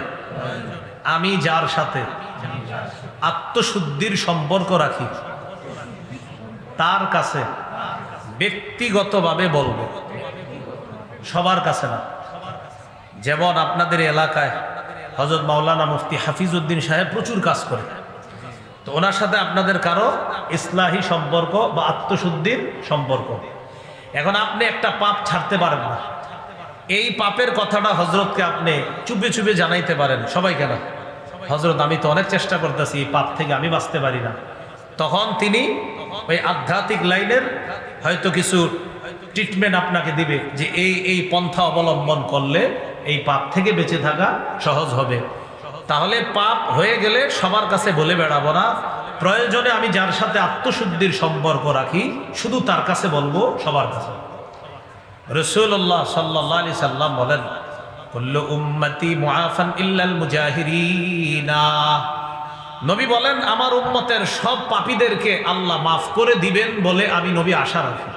A: আমি যার সাথে আত্মশুদ্ধির সম্পর্ক রাখি তার কাছে ব্যক্তিগতভাবে বলবো, সবার কাছে না। যেমন আপনাদের এলাকায় হযরত মাওলানা মুফতি হাফিজউদ্দিন সাহেব প্রচুর কাজ করে, তো ওনার সাথে আপনাদের কারো ইসলাহি সম্পর্ক বা আত্মশুদ্ধির সম্পর্ক। এখন আপনি একটা পাপ ছাড়তে পারেন না, এই পাপের কথাটা হযরতকে আপনি চুপে চুপে জানাইতে পারেন। সবাইকে না, হযরত আমি তো অনেক চেষ্টা করতেছি, এই পাপ থেকে আমি বাঁচতে পারি না। তখন তিনি ওই আধ্যাত্মিক লাইনের হয়তো কিছু ট্রিটমেন্ট আপনাকে দিবে, যে এই পন্থা অবলম্বন করলে এই পাপ থেকে বেঁচে থাকা সহজ হবে। তাহলে পাপ হয়ে গেলে সবার কাছে বলে বেড়াবো না, প্রয়োজনে আমি যার সাথে আত্মশুদ্ধির সম্পর্ক রাখি শুধু তার কাছে বলবো, সবার কাছে। রাসূলুল্লাহ সাল্লাল্লাহু আলাইহি সাল্লাম বলেন, কুল্লু উম্মতি মুআফান ইল্লাল মুজাহিরিনা। নবী বলেন আমার উম্মতের সব পাপীদেরকে আল্লাহ মাফ করে দিবেন বলে আমি নবী আশা রাখি।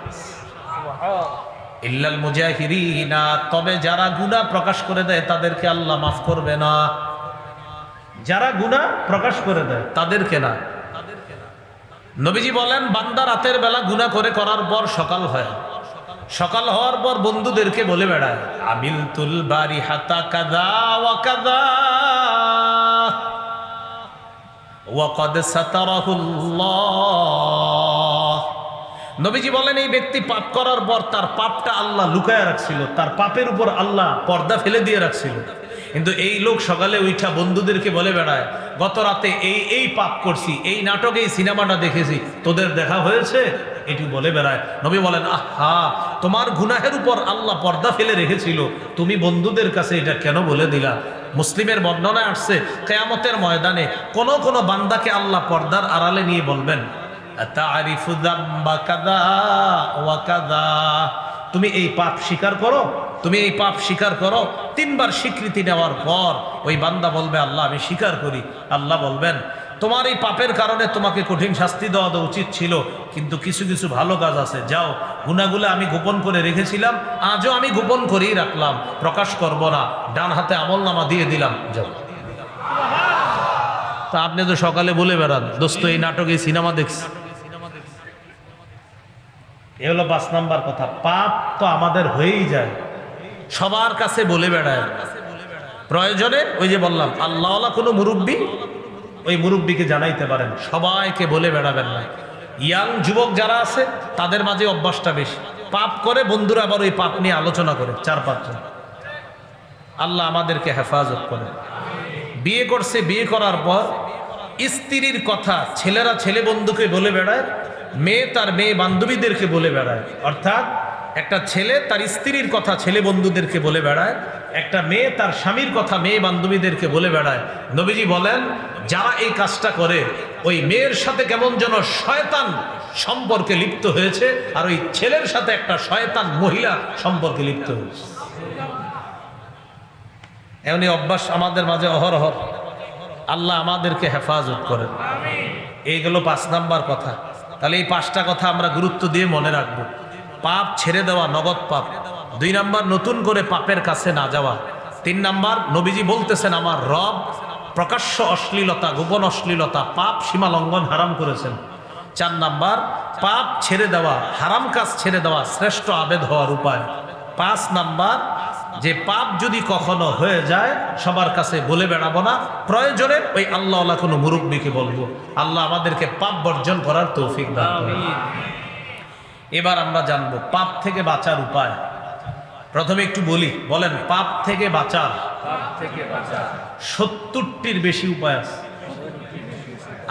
A: ইল্লাল মুজাহিরিনা, তবে যারা গুনাহ প্রকাশ করে দেয় তাদেরকে আল্লাহ মাফ করবে না। যারা গুনাহ প্রকাশ করে দেয় তাদেরকে না। নবীজি বলেন বান্দা রাতের বেলা গুনাহ করার পর সকাল হয়, সকাল হওয়ার পর বন্ধুদেরকে বলে বেড়ায়, আমিলতুল বারিহাতা কাযা ওয়া কাযা ওয়া ক্বাদ সাতারাহুল্লাহ। নবীজি বলেন এই ব্যক্তি পাপ করার পর তার পাপটা আল্লাহ লুকায় রাখছিল, তার পাপের উপর আল্লাহ পর্দা ফেলে দিয়ে রাখছিল। কিন্তু এই লোক সকালে উঠা বন্ধুদেরকে বলে বেড়ায়, গত রাতে এই পাপ করছি, এই নাটক এই সিনেমাটা দেখেছি, তোদের দেখা হয়েছে, এটি বলে বেড়ায়। নবী বলেন আহা, তোমার গুনাহের উপর আল্লাহ পর্দা ফেলে রেখেছিল, তুমি বন্ধুদের কাছে এটা কেন বলে দিলা? মুসলিমের বর্ণনায় আসছে কিয়ামতের ময়দানে কোন কোন বান্দাকে আল্লাহ পর্দার আড়ালে নিয়ে বলবেন, আতারিফু যামবা কাযা ওয়া কাযা, তুমি এই পাপ স্বীকার করো, তুমি এই পাপ স্বীকার করো। 3 বার স্বীকৃতি নেওয়ার পর ওই বান্দা বলবে আল্লাহ আমি স্বীকার করি। আল্লাহ বলবেন তোমার এই পাপের কারণে তোমাকে কঠিন শাস্তি দেওয়া উচিত ছিল, কিন্তু কিছু কিছু ভালো কাজ আছে, যাও, গুনাহগুলো আমি গোপন করে রেখেছিলাম, আজও আমি গোপন করেই রাখলাম, প্রকাশ করব না, ডান হাতে আমলনামা দিয়ে দিলাম, যাও। তা আপনি তো সকালে বলে বেড়ান দোস্ত এই নাটক এই সিনেমা দেখছি। এ হলো 5 নাম্বার কথা। পাপ তো আমাদের হয়েই যায়, সবার কাছে বলে বেড়ায়। প্রয়োজনে ওই যে বললাম আল্লাহওয়ালা কোনো মুরব্বী, ওই মুরব্বীকে জানাইতে পারেন, সবাইকে বলে বেড়াবেন না। ইয়াং যুবক যারা আছে তাদের মাঝে অভ্যাসটা বেশি, পাপ করে বন্ধুরা আবার ওই পাপ নিয়ে আলোচনা করে 4-5 জন। আল্লাহ আমাদেরকে হেফাজত করে। বিয়ে করছে, বিয়ে করার পর স্ত্রীর কথা ছেলেরা ছেলে বন্ধুকে বলে বেড়ায়, মেয়ে তার মেয়ে বান্ধবীদেরকে বলে বেড়ায়। অর্থাৎ একটা ছেলে তার স্ত্রীর কথা ছেলে বন্ধুদেরকে বলে বেড়ায়, একটা মেয়ে তার স্বামীর কথা মেয়ে বান্ধবীদেরকে বলে বেড়ায়। নবীজি বলেন যারা এই কাজটা করে ওই মেয়ের সাথে কেমন যেন শয়তান সম্পর্কে লিপ্ত হয়েছে, আর ওই ছেলের সাথে একটা শয়তান মহিলা সম্পর্কে লিপ্ত হয়েছে। এমনি অভ্যাস আমাদের মাঝে অহরহ। আল্লাহ আমাদেরকে হেফাজত করেন। এইগুলো 5 নাম্বার কথা। তাহলে এই 5টা কথা আমরা গুরুত্ব দিয়ে মনে রাখবো। পাপ ছেড়ে দেওয়া নগদ পাপ। 2 নাম্বার নতুন করে পাপের কাছে না যাওয়া। 3 নাম্বার নবীজি বলতেছেন আমার রব প্রকাশ্য অশ্লীলতা, গোপন অশ্লীলতা, পাপ সীমা লঙ্ঘন হারাম করেছেন। 4 নাম্বার, পাপ ছেড়ে দেওয়া, হারাম কাজ ছেড়ে দেওয়া শ্রেষ্ঠ আবেদ হওয়ার উপায়। 5 নাম্বার, যে পাপ যদি কখনো হয়ে যায় সবার কাছে বলে বেড়াবো না, প্রয়োজনে ওই আল্লাহওয়ালা কোনো মুরব্বীকে বলবো। আল্লাহ আমাদেরকে পাপ বর্জন করার তৌফিক দান করুন। এবার আমরা জানবো পাপ থেকে বাঁচার উপায়। প্রথমে একটু বলি, বলেন পাপ থেকে বাঁচার 70টির বেশি উপায় আছে।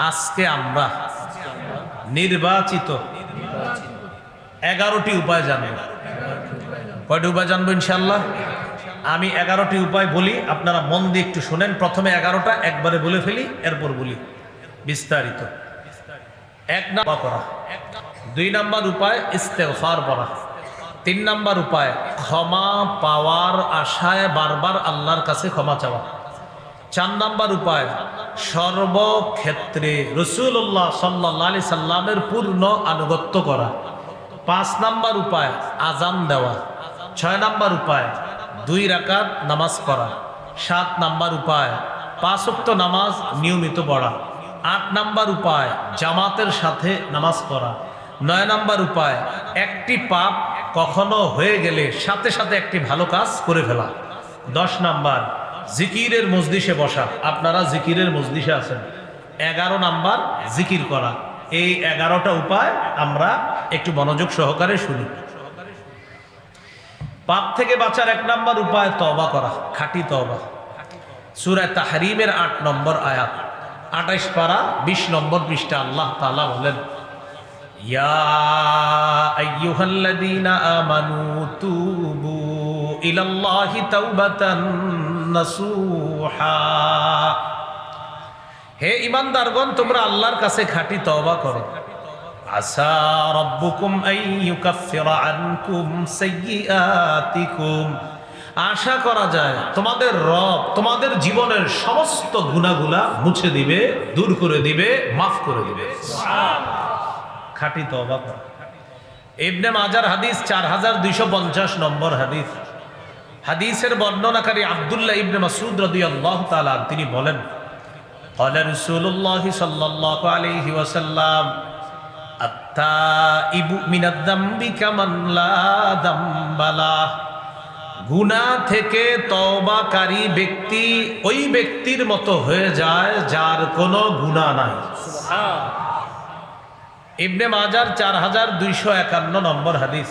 A: আজকে আমরা নির্বাচিত 11টি উপায় জানবো। কয়টি উপায় জানবো ইনশাল্লাহ? আমি 11টি উপায় বলি, আপনারা মন দিয়ে একটু শোনেন। প্রথমে 11টা একবারে বলে ফেলি, এরপর বলি বিস্তারিত। 1 নাম্বার করা, 2 নাম্বার উপায় ইস্তেগফার পড়া, 3 নাম্বার উপায় ক্ষমা পাওয়ার আশায় বারবার আল্লাহর কাছে ক্ষমা চাওয়া, 4 নাম্বার উপায় সর্বক্ষেত্রে রাসূলুল্লাহ সাল্লাল্লাহু আলাইহি সাল্লামের পূর্ণ আনুগত্য করা, 5 নাম্বার উপায় আযান দেওয়া, 6 নাম্বার উপায় 2 রাকাত নামাজ পড়া, 7 নাম্বার উপায় 5 ওয়াক্ত নামাজ নিয়মিত পড়া, 8 নাম্বার উপায় জামাতের সাথে নামাজ পড়া, 9 নাম্বার উপায় একটি পাপ কখনো হয়ে গেলে সাথে সাথে একটি ভালো কাজ করে ফেলা, 10 নাম্বার জিকিরের মজলিসে বসা। আপনারা জিকিরের মজলিসে আছেন। 11 নাম্বার জিকির করা। এই 11টা উপায় আমরা একটু মনোযোগ সহকারে শুনি। পাপ থেকে বাঁচার 1 নাম্বার উপায় তওবা করা, খাঁটি তওবা। সূরা তাহরিমের 8 নম্বর আয়াত, 28 পারা 20 নম্বর পৃষ্ঠা আল্লাহ তাআলা বলেন, ইয়া আইয়ুহাল্লাযীনা আমানু তুবু ইলাল্লাহি তাওবাতান নাসুহা। হে ঈমানদারগণ, তোমরা আল্লাহর কাছে খাঁটি তওবা করো। আসা রাব্বুকুম আইয়ুকাফিরা আনকুম সাইয়্যাতিকুম। আশা করা যায় তোমাদের রব তোমাদের জীবনের সমস্ত গুনাহগুলা মুছে দিবে, দূর করে দিবে, মাফ করে দিবে। খাঁটি তওবা করো। ইবনে মাজার হাদিস 4250 নম্বর হাদিস। হাদিসের বর্ণনাকারী আব্দুল্লাহ ইবনে মাসউদ রাদিয়াল্লাহু তাআলা তিনি বলেন, ক্বালা রাসূলুল্লাহ সাল্লাল্লাহু আলাইহি ওয়াসাল্লাম আত-তাইবু মিনাদ যামবি কামান লা যামবা লাহ। গুনাহ থেকে তওবাকারী ব্যক্তি ওই ব্যক্তির মতো হয়ে যায় যার কোনো গুনাহ নাই। ইবনে মাজার 4251 নম্বর হাদিস।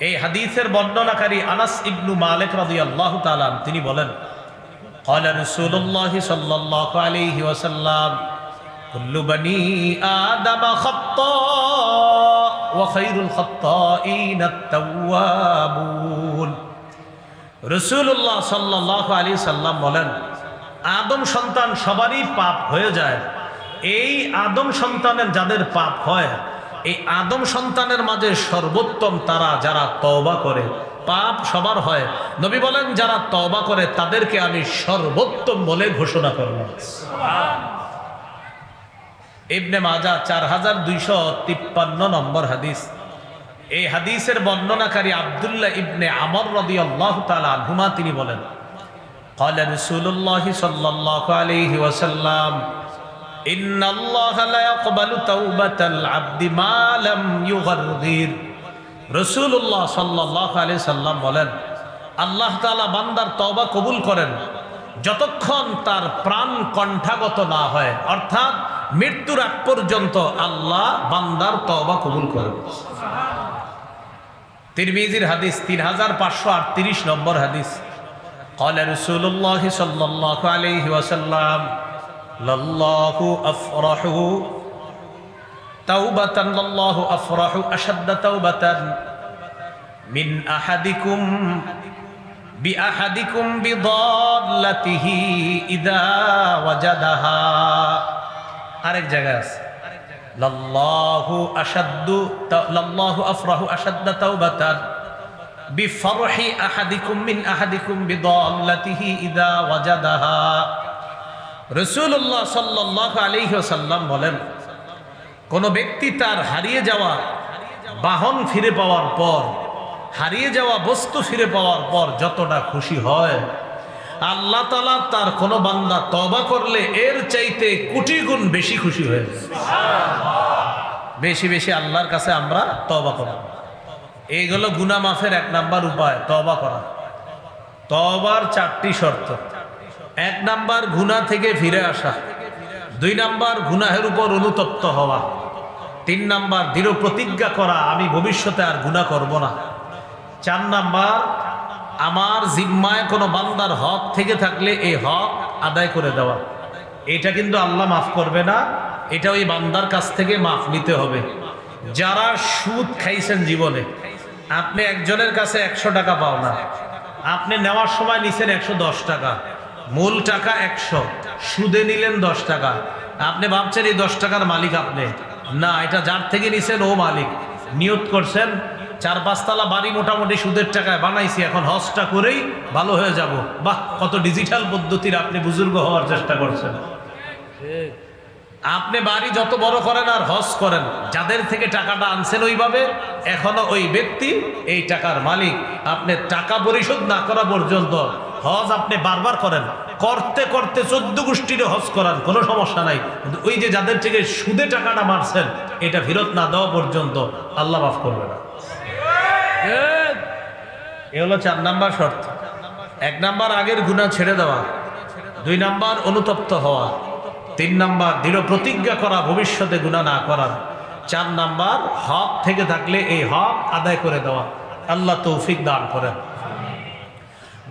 A: এই হাদিসের বর্ণনাকারী আনাস ইবনু মালিক রাদিয়াল্লাহু তাআলা তিনি বলেন, ক্বালা রাসূলুল্লাহ সাল্লাল্লাহু আলাইহি ওয়াসাল্লাম কুল্লু বনি আদম খাত্তা ওয়া খায়রুল খাত্তাইন আত-তাওয়াবুন। রাসূলুল্লাহ সাল্লাল্লাহু আলাইহি সাল্লাম বলেন, আদম সন্তান সবারই পাপ হয়ে যায়। এই আদম সন্তানের যাদের পাপ হয়, এই আদম সন্তানের মাঝে সর্বোত্তম তারা যারা তওবা করে। পাপ সবার হয়, নবী বলেন যারা তওবা করে তাদেরকে আমি সর্বোত্তম বলে ঘোষণা করলাম। ইবনে মাজাহ 4253 নম্বর হাদিস। এই হাদিসের বর্ণনাকারী আব্দুল্লাহ ইবনে আমর রাদিয়াল্লাহু তাআলা আনহুমা তিনি বলেন, ক্বালা রাসূলুল্লাহ সাল্লাল্লাহু আলাইহি ওয়াসাল্লাম ইন্নাল্লাহা লা ইয়াকবালু তাওবাতাল আবদি মা লাম ইউগারগির। রাসূলুল্লাহ সাল্লাল্লাহু আলাইহি সাল্লাম বলেন, আল্লাহ তাআলা বান্দার তওবা কবুল করেন যতক্ষণ তার প্রাণ কণ্ঠাগত না হয়, অর্থাৎ মৃত্যুর আগ পর্যন্ত আল্লাহ বান্দার তওবা কবুল করেন। তিরমিজির হাদিস 3538 নম্বর হাদিস। ক্বালা রাসূলুল্লাহ সাল্লাল্লাহু আলাইহি ওয়াসাল্লাম লাল্লাহু আফরাহু তাওবাতান লাল্লাহু আফরাহু আশাদ্দা তাওবাতান মিন আহাদিকুম বিআহাদিকুম বিদাল্লাতিহি ইযা ওয়াজাদাহা। আরেক জায়গায় আছে লাল্লাহু আফরাহু আশাদ্দা তাওবাতান বিফরহি আহাদিকুম মিন আহাদিকুম বিদাল্লাতিহি ইযা ওয়াজাদাহা। রাসূলুল্লাহ সাল্লাল্লাহু আলাইহি ওয়াসাল্লাম বলেন, কোন ব্যক্তি তার হারিয়ে যাওয়া বাহন ফিরে পাওয়ার পর, হারিয়ে যাওয়া বস্তু ফিরে পাওয়ার পর যতটা খুশি হয়, আল্লাহ তাআলা তার কোনো বান্দা তওবা করলে এর চাইতে কোটি গুণ বেশি খুশি হয়ে যায়। বেশি বেশি আল্লাহর কাছে আমরা তওবা করব। এইগুলো গুনাহ মাফের 1 নাম্বার উপায়, তওবা করা। তওবার 4টি শর্ত। 1 নাম্বার গুনাহ থেকে ফিরে আসা, 2 নাম্বার গুনাহের উপর অনুতপ্ত হওয়া, 3 নাম্বার দৃঢ় প্রতিজ্ঞা করা আমি ভবিষ্যতে আর গুনাহ করব না, 4 নাম্বার আমার জিম্মায় কোনো বান্দার হক থেকে থাকলে এই হক আদায় করে দেওয়া। এটা কিন্তু আল্লাহ মাফ করবে না, এটা ওই বান্দার কাছ থেকে মাফ নিতে হবে। যারা সুদ খাইছেন জীবনে, আপনি একজনের কাছে 100 টাকা পাও না, আপনি নেওয়ার সময় নিছেন 110 টাকা, মূল টাকা 100, সুদে নিলেন 10 টাকা। আপনি ভাবছেন এই 10 টাকার মালিক আপনি না, এটা যার থেকে নিছেন ও মালিক। নিয়ত করছেন 4-5 তলা বাড়ি মোটামুটি সুদের টাকায় বানাইছি, এখন হজটা করেই ভালো হয়ে যাব। বাহ, কত ডিজিটাল পদ্ধতির আপনি বুজুর্গ হওয়ার চেষ্টা করছেন। আপনি বাড়ি যত বড় করেন আর হজ করেন, যাদের থেকে টাকাটা আনছেন ওইভাবে এখনো ওই ব্যক্তি এই টাকার মালিক। আপনি টাকা পরিশোধ না করা পর্যন্ত হজ আপনি বারবার করেন, করতে করতে 14 গোষ্ঠীর হজ করান, কোনো সমস্যা নাই। কিন্তু ওই যে যাদের থেকে সুদে টাকাটা মারছেন, এটা ফেরত না দেওয়া পর্যন্ত আল্লাহ মাফ করবে না। এ হলো 4 নাম্বার শর্ত। 1 নাম্বার আগের গুনাহ ছেড়ে দেওয়া, 2 নাম্বার অনুতপ্ত হওয়া, 3 নাম্বার দৃঢ় প্রতিজ্ঞা করা ভবিষ্যতে গুনাহ না করার, 4 নাম্বার হক থেকে থাকলে এই হক আদায় করে দেওয়া। আল্লাহ তৌফিক দান করেন।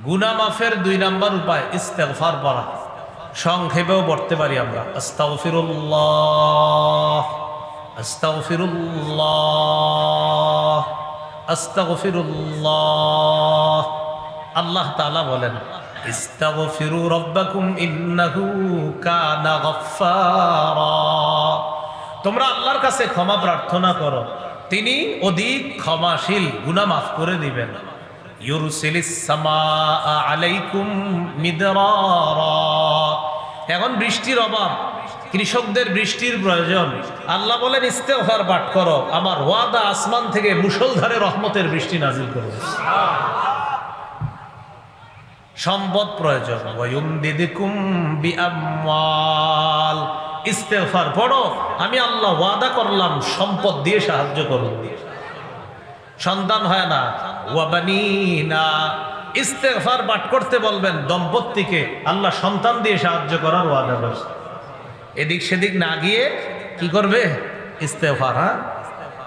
A: গুনাহ মাফের 2 নাম্বার উপায় ইস্তেগফার পড়া। সংক্ষেপেও পড়তে পারি আমরা আস্তাগফিরুল্লাহ আস্তাগফিরুল্লাহ আস্তাগফিরুল্লাহ। আল্লাহ তাআলা বলেন ইস্তাগফিরু রাব্বাকুম ইন্নাহু কানা গাফফারা। তোমরা আল্লাহর কাছে ক্ষমা প্রার্থনা করো, তিনি অধিক ক্ষমাশীল, গুনাহ মাফ করে দিবেন। ইউরসিলিস সামাআ আলাইকুম মিদরারা। এখন বৃষ্টির অভাব, কৃষকদের বৃষ্টির প্রয়োজন। আল্লাহ বলেন ইস্তেগফার পাঠ করো, আমার ওয়াদা আসমান থেকে মুষলধারে রহমতের বৃষ্টি নাজিল করবে। সম্পদ প্রয়োজন, ওয়ায়ুমদিদকুম বিআমওয়াল। ইস্তেগফার পড়ো, আমি আল্লাহ ওয়াদা করলাম সম্পদ দিয়ে সাহায্য করব। সন্তান হয় না, ওয়াবানিনা। ইস্তেগফার পাঠ করতে বলবেন দম্পতিকে, আল্লাহ সন্তান দিয়ে সাহায্য করার ওয়াদা করছে। এদিক সেদিক না গিয়ে কি করবে? ইস্তেগফার। হ্যাঁ,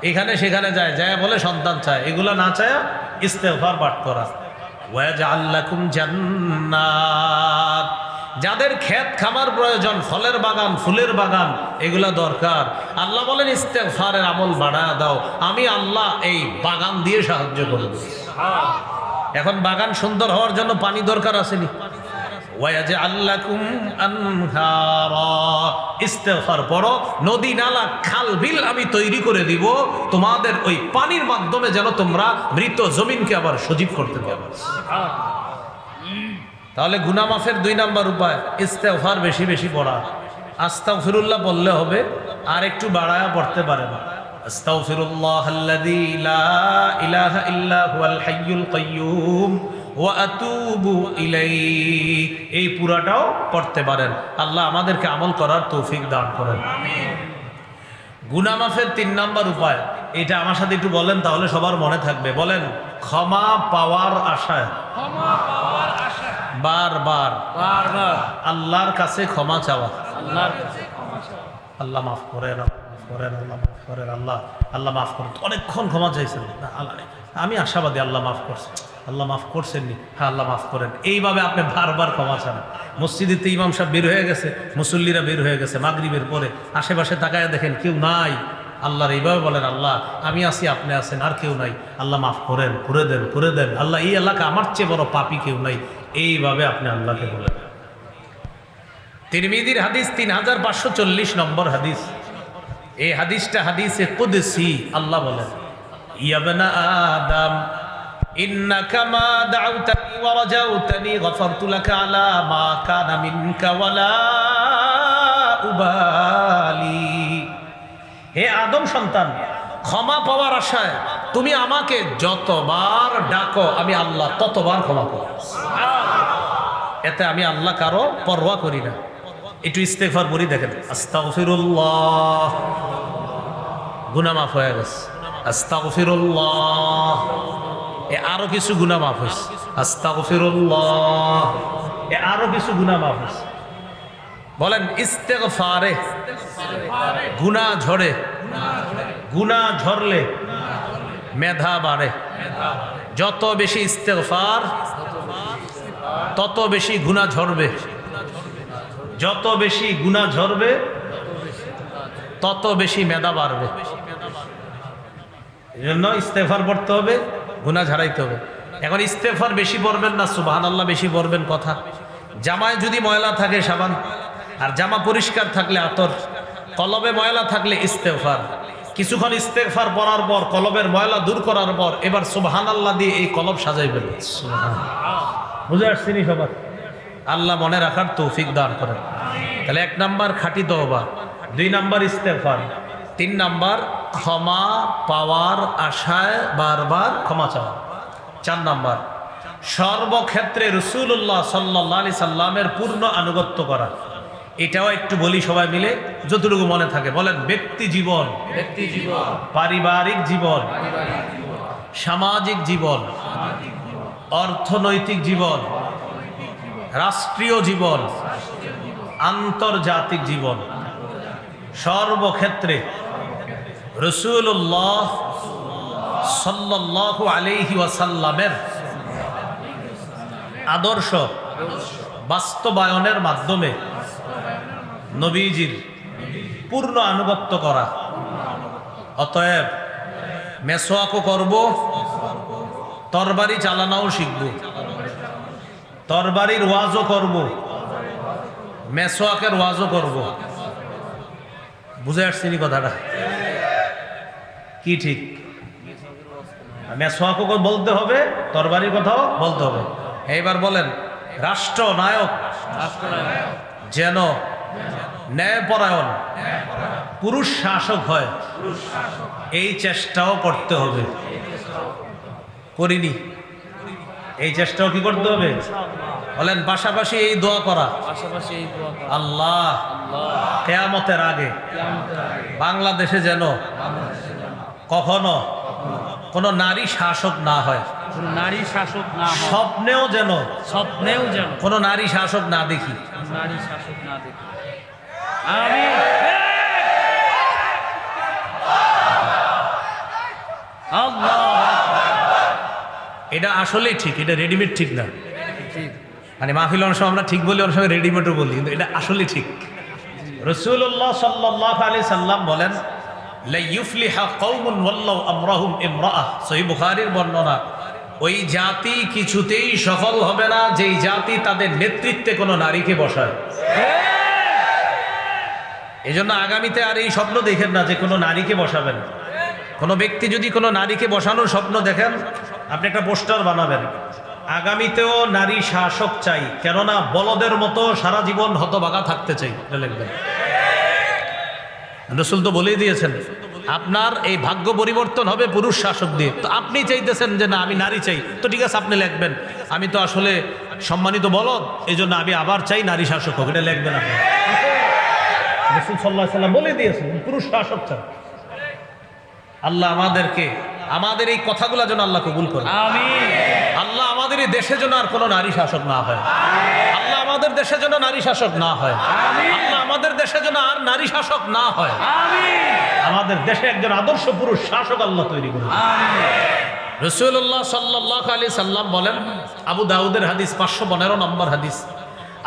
A: এখানে সেখানে যায় যায় বলে সন্তান চায়, এগুলা না চায় ইস্তেগফার পাঠ করা। ওয়াজআল লাকুম জান্নাত। যাদের ক্ষেত খামার প্রয়োজন, ফলের বাগান, ফুলের বাগান, এগুলা দরকার, আল্লাহ বলেন ইস্তেগফারের আমল বাড়ায় দাও, আমি আল্লাহ এই বাগান দিয়ে সাহায্য করব। এখন বাগান সুন্দর হওয়ার জন্য পানি দরকার আসেনি? ওয়াজআল লাকুম আনহারা। ইস্তেগফার পড়ো, নদী নালা খাল বিল আমি তৈরি করে দিব, তোমাদের ওই পানির মাধ্যমে যেন তোমরা মৃত জমিনকে আবার সজীব করতে পারো। তাহলে গুনাহ মাফের 2 নাম্বার উপায় ইস্তেগফার বেশি বেশি পড়া। আস্তাগফিরুল্লাহ বললে হবে, আর একটু বাড়ায়া পড়তে পারেন আস্তাগফিরুল্লাহাল্লাযী লা ইলাহা ইল্লা হুয়াল হাইয়ুল কাইয়্যুম ওয়া আতুবু ইলাইহি। এই পুরাটাও পড়তে পারেন। আল্লাহ আমাদেরকে আমল করার তৌফিক দান করেন। গুনাহ মাফের 3 নাম্বার উপায়, এটা আমার সাথে একটু বলেন, তাহলে সবার মনে থাকবে। বলেন, ক্ষমা পাওয়ার আশায় বারবার আল্লাহর কাছে ক্ষমা চাওয়া। আল্লাহ মাফ করেন, আল্লাহ মাফ করেন, আল্লাহ মাফ করেন। অনেকক্ষণ ক্ষমা চাইছেন, আমি আশাবাদী আল্লাহ মাফ করছেন। আল্লাহ মাফ করছেননি, হ্যাঁ আল্লাহ মাফ করেন। এইভাবে আপনি বারবার ক্ষমা চান। মসজিদেতে ইমাম সাহেব বের হয়ে গেছে, মুসল্লিরা বের হয়ে গেছে মাগরিবের পরে, আশেপাশে তাকায় দেখেন কেউ নাই, আল্লাহর এইভাবে বলেন, আল্লাহ আমি আছি, আপনি আছেন, আর কেউ নাই, আল্লাহ মাফ করেন, করে দেন, করে দেন। আল্লাহ এই এলাকা আমার চেয়ে বড় পাপী কেউ নাই। এইভাবে আপনি আল্লাহকে বলেন। তিরমিজির হাদিস 3540 নম্বর হাদিস। এই হাদিসটা হাদিসে কুদসি। আল্লাহ বলেন, ইয়া ইবনা আদম ইন্নাকা মা দাউতানি ওয়া রাজাউতানি গফারতু লাকা আলা মা কানা মিনকা ওয়ালা উবালি। হে আদম সন্তান, ক্ষমা পাওয়ার আশায় তুমি আমাকে যতবার ডাকো, আমি আল্লাহ ততবার ক্ষমা করব। এতে আমি আল্লাহ কারো পরোয়া করি না। একটু ইস্তেগফার বলি, দেখেন আস্তাগফিরুল্লাহ, গুনাহ মাফ হয়ে গেছে। আস্তাগফিরুল্লাহ, আরো কিছু গুনাহ মাফ হয়েছে। আস্তাগফিরুল্লাহ, আরো কিছু গুনাহ মাফ হয়েছে। বলেন ইস্তেগফারে গুনাহ ঝরে, গুনাহ ঝরলে মেধা বাড়ে। যত বেশি ইস্তেগফার তত বেশি গুনাহ ঝরবে, যত বেশি গুনাহ ঝরবে তত বেশি মেধা বাড়বে। এই জন্য ইস্তেগফার পড়তে হবে, গুনাহ ঝাড়াইতে হবে। এখন ইস্তেগফার বেশি পড়বেন না সুবহানাল্লাহ বেশি পড়বেন কথা। জামায় যদি ময়লা থাকে সাবান, আর জামা পরিষ্কার থাকলে আতর, কলবে ময়লা থাকলে ইস্তেগফার। কিছুক্ষণ ইস্তেগফার পড়ার পর, কলবের ময়লা দূর করার পর এবার সুবহানাল্লাহ দিয়ে এই কলব সাজাইবেন। বুঝে আসছেনি সবার? আল্লাহ মনে রাখার তৌফিক দান করেন। তাহলে 1 নাম্বার খাঁটি তওবা, 2 নাম্বার ইস্তেগফার, 3 নাম্বার ক্ষমা পাওয়ার আশায় বারবার ক্ষমা চাওয়া, 4 নাম্বার সর্বক্ষেত্রে রাসূলুল্লাহ সাল্লাল্লাহু আলাইহি সাল্লামের পূর্ণ আনুগত্য করা। এটাও একটু বলি সবাই মিলে যতটুকু মনে থাকে। বলেন ব্যক্তি জীবন, পারিবারিক জীবন, সামাজিক জীবন, অর্থনৈতিক জীবন, রাষ্ট্রীয় জীবন, আন্তর্জাতিক জীবন, সর্বক্ষেত্রে রাসূলুল্লাহ সাল্লাল্লাহু আলাইহি ওয়াসাল্লামের আদর্শ বাস্তবায়নের মাধ্যমে নবীজির পূর্ণ আনুগত্য করা। অতএব মেসওয়াকও করব, তরবারি চালানোও শিখব, তরবারির ওয়াজও করব, মেসওয়াকের ওয়াজও করব। বুঝে আসছিনি কথাটা? কি ঠিক? মেসওয়াকও বলতে হবে, তরবারির কথাও বলতে হবে। এইবার বলেন রাষ্ট্রনায়ক যেন ন্যায়পরায়ণ পুরুষ শাসক হয়, এই চেষ্টাও করতে হবে। করিনি? এই চেষ্টাও কি করতে হবে? বলেন পাশাপাশি এই দোয়া করা, আল্লাহ কিয়ামতের আগে বাংলাদেশে যেন কখনো কোনো নারী শাসক না হয়,
B: নারী শাসক না হয়,
A: স্বপ্নেও যেন কোনো নারী শাসক না দেখি,
B: নারী শাসক না দেখি। আমিন। আল্লাহ,
A: এটা আসলেই ঠিক, এটা রেডিমেড ঠিক না।
B: ঠিক।
A: মানে মাহফিল অনেক সময় আমরা ঠিক বলি, অনেক সময় রেডিমেডও বলি, কিন্তু এটা আসলেই ঠিক। রাসূলুল্লাহ সাল্লাল্লাহু আলাইহি সাল্লাম বলেন লা ইউফলিহা কওমুন ওয়াল্লাহু আমরাহুম ইমরাআহ, সহিহ বুখারীর বর্ণনা। ওই জাতি কিছুতেই সফল হবে না যেই জাতি তাদের নেতৃত্বে কোনো নারীকে বসায়। এই জন্য আগামীতে আর এই স্বপ্ন দেখেন না যে কোনো নারীকে বসাবেন। কোনো ব্যক্তি যদি কোনো নারীকে বসানোর স্বপ্ন দেখেন, আপনি একটা পোস্টার বানাবেন, আগামীতেও নারী শাসক চাই, কেননা বলদের মতো সারা জীবন হতভাগা থাকতে চাই, এটা লিখবেন। রাসূল তো বলেই দিয়েছেন আপনার এই ভাগ্য পরিবর্তন হবে পুরুষ শাসক দিয়ে। তো আপনি চাইতেছেন যে না আমি নারী চাই, তো ঠিক আছে আপনি লিখবেন আমি তো আসলে সম্মানিত বলদ, এই জন্য আমি আবার চাই নারী শাসক হোক, এটা লিখবেন আপনি। রাসূল সাল্লাল্লাহু আলাইহি সাল্লাম বলে দিয়েছেন পুরুষ শাসক চান। আল্লাহ আমাদেরকে আমাদের এই কথাগুলো যেন আল্লাহ কবুল করে।
B: আমিন।
A: আল্লাহ আমাদের এই দেশে যেন আর কোনো নারী শাসক না হয়। আল্লাহ আমাদের দেশে যেন নারী শাসক না হয়। আল্লাহ আমাদের দেশে যেন আর নারী শাসক না হয়। আমাদের দেশে একজন আদর্শ পুরুষ শাসক আল্লাহ তৈরি করুন। রাসূলুল্লাহ সাল্লাল্লাহু আলাইহি সাল্লাম বলেন, আবু দাউদের হাদিস 515 নম্বর হাদিস,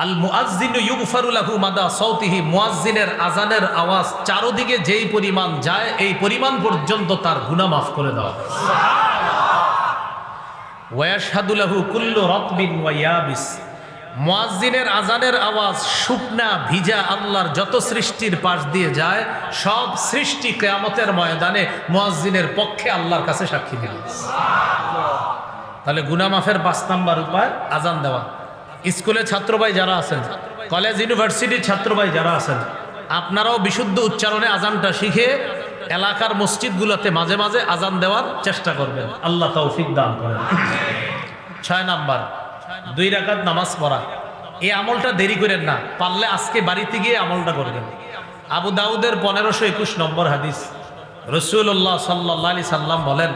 A: আল মুআজ্জিনু ইউগফারু লাহু মাদা সাউতিহি, মুয়াজ্জিনের আজানের আওয়াজ চারদিকে যেই পরিমাণ যায় এই পরিমাণ পর্যন্ত তার গুনাহ মাফ করে দেওয়া। ওয়া ইয়াশহাদু লাহু কুল্লু রাতবিন ওয়া ইয়াবিস, মুয়াজ্জিনের আজানের আওয়াজ শুকনা ভিজা আল্লাহর যত সৃষ্টির পাশ দিয়ে যায় সব সৃষ্টি কিয়ামতের ময়দানে মুয়াজ্জিনের পক্ষে আল্লাহর কাছে সাক্ষী দিবে। তাহলে গুনাহ মাফের 5 নাম্বার উপায় আজান দেওয়া। স্কুলের ছাত্রভাই যারা আছেন, কলেজ ইউনিভার্সিটির ছাত্রভাই যারা আছেন, আপনারাও বিশুদ্ধ উচ্চারণে আজানটা শিখে এলাকার মসজিদগুলোতে মাঝে মাঝে আজান দেওয়ার চেষ্টা করবেন। আল্লাহ তৌফিক দান করেন। 6 নাম্বার 2 রাকাত নামাজ পড়া। এই আমলটা দেরি করেন না, পারলে আজকে বাড়িতে গিয়ে আমলটা করবেন। আবু দাউদের 1521 নম্বর হাদিস, রাসূলুল্লাহ সাল্লাল্লাহু আলাইহি সাল্লাম বলেন,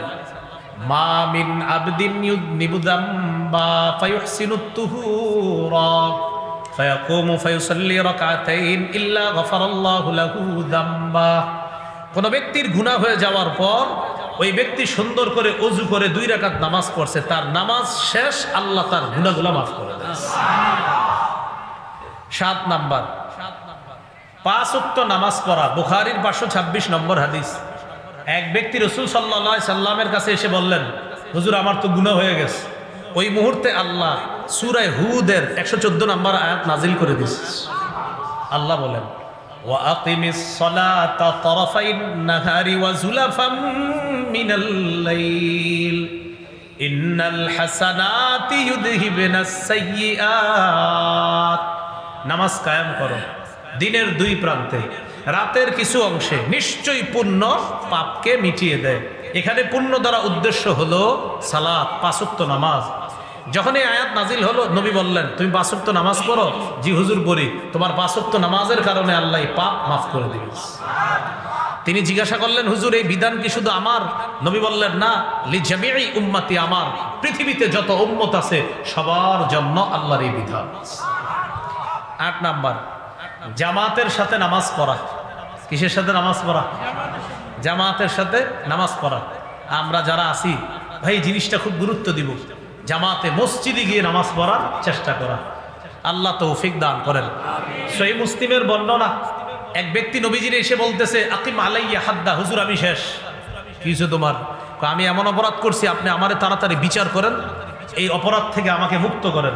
A: মা মিন আবদিন ইউযনিবু যামবা ফায়ুহসিনুত তুহুরা ফায়াকুমু ফায়ুসাল্লি রাকাতাইন ইল্লা গাফারাল্লাহু লাহু যামবা। কোন ব্যক্তির গুনাহ হয়ে যাওয়ার পর ওই ব্যক্তি সুন্দর করে ওযু করে 2 রাকাত নামাজ পড়ছে, তার নামাজ শেষ, আল্লাহ তার গুনাহগুলো মাফ করে দেন। 7 নাম্বার 5 ওয়াক্ত নামাজ পড়া। বুখারীর 526 নম্বর হাদিস, এক ব্যক্তি রাসূল সাল্লাল্লাহু আলাইহি সাল্লামের কাছে এসে বললেন, হুজুর আমার তো গুনাহ হয়ে গেছে। ওই মুহূর্তে আল্লাহ সূরা হুদের 114 নম্বর আয়াত নাজিল করে দিয়েছে। আল্লাহ বলেন, ওয়া আকিমিস সালাতা তারাফাইন নাহারি ওয়া যুলাফাম মিনাল লাইল ইন্নাল হাসানাতি ইউযহিবনাস সাইয়্যাত। নামাজ কায়েম করো দিনের 2 প্রান্তে, রাতের কিছু অংশে, নিশ্চয়ই পুণ্য পাপকে মিটিয়ে দেয়। এখানে পুণ্য দ্বারা উদ্দেশ্য হলো সালাত, 5 ওয়াক্ত নামাজ। যখন এই আয়াত নাজিল হলো, নবী বললেন, তুমি 5 ওয়াক্ত নামাজ পড়ো? জি হুজুর পড়ি। তোমার 5 ওয়াক্ত নামাজের কারণে আল্লাহ পাপ মাফ করে দিবেন। তিনি জিজ্ঞাসা করলেন, হুজুর এই বিধান কি শুধু আমার? নবী বললেন, না, লিজামিই উম্মতি, আমার পৃথিবীতে যত উম্মত আছে সবার জন্য আল্লাহর এই বিধান। 8 নাম্বার জামাতের সাথে নামাজ পড়া। কিসের সাথে নামাজ পড়া? জামাতের সাথে নামাজ পড়া। আমরা যারা আছি ভাই, জিনিসটা খুব গুরুত্ব দিব। জামাতে মসজিদে গিয়ে নামাজ পড়ার চেষ্টা করা। আল্লাহ তৌফিক দান করেন। সহিহ মুসলিমের বর্ণনা, এক ব্যক্তি নবীজির এসে বলতেছে, আকিম আলাইয়া হাদ্দা, হুজুর আমি শেষ। কি হয়েছে তোমার? আমি এমন অপরাধ করছি, আপনি আমারে তাড়াতাড়ি বিচার করেন, এই অপরাধ থেকে আমাকে মুক্ত করেন।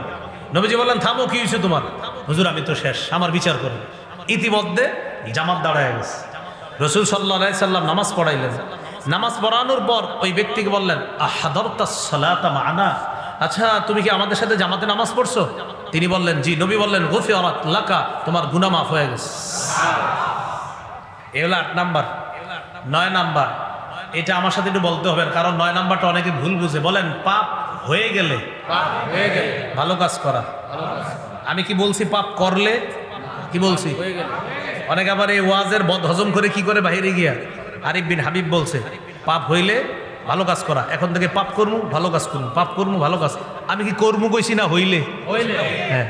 A: নবীজি বললেন, থামো, কি হয়েছে তোমার? হুজুর আমি তো শেষ, আমার বিচার করেন। ইতিমধ্যে জামাত দাঁড়ায় গেছে। রাসূল সাল্লাল্লাহু আলাইহি সাল্লাম নামাজ পড়াইলেন। নামাজ পড়ানোর পর ওই ব্যক্তিকে বললেন, আহাদারতাস সালাতা মা'না, আচ্ছা তুমি কি আমাদের সাথে জামাতে নামাজ পড়ছো? তিনি বললেন, জি। নবী বললেন, গুফিরাত লাকা, তোমার গুনাহ মাফ হয়ে গেছে। এ হলো 8 নাম্বার। 9 নাম্বার, এটা আমার সাথে একটু বলতে হবে, কারণ 9 নাম্বারটা অনেকে ভুল বুঝে। বলেন, পাপ হয়ে গেলে ভালো কাজ করা। আমি কি বলছি পাপ করলে? কি বলছি? অনেকে আবার এই ওয়াজের বদ হজম করে কি করে বাইরে গিয়া, আরিফ বিন হাবিব বলছে পাপ হইলে ভালো কাজ করা। এখন থেকে পাপ করবো, ভালো কাজ করবো, পাপ করবো, ভালো কাজ। আমি কি কর্মু কইছি না হইলে? হ্যাঁ,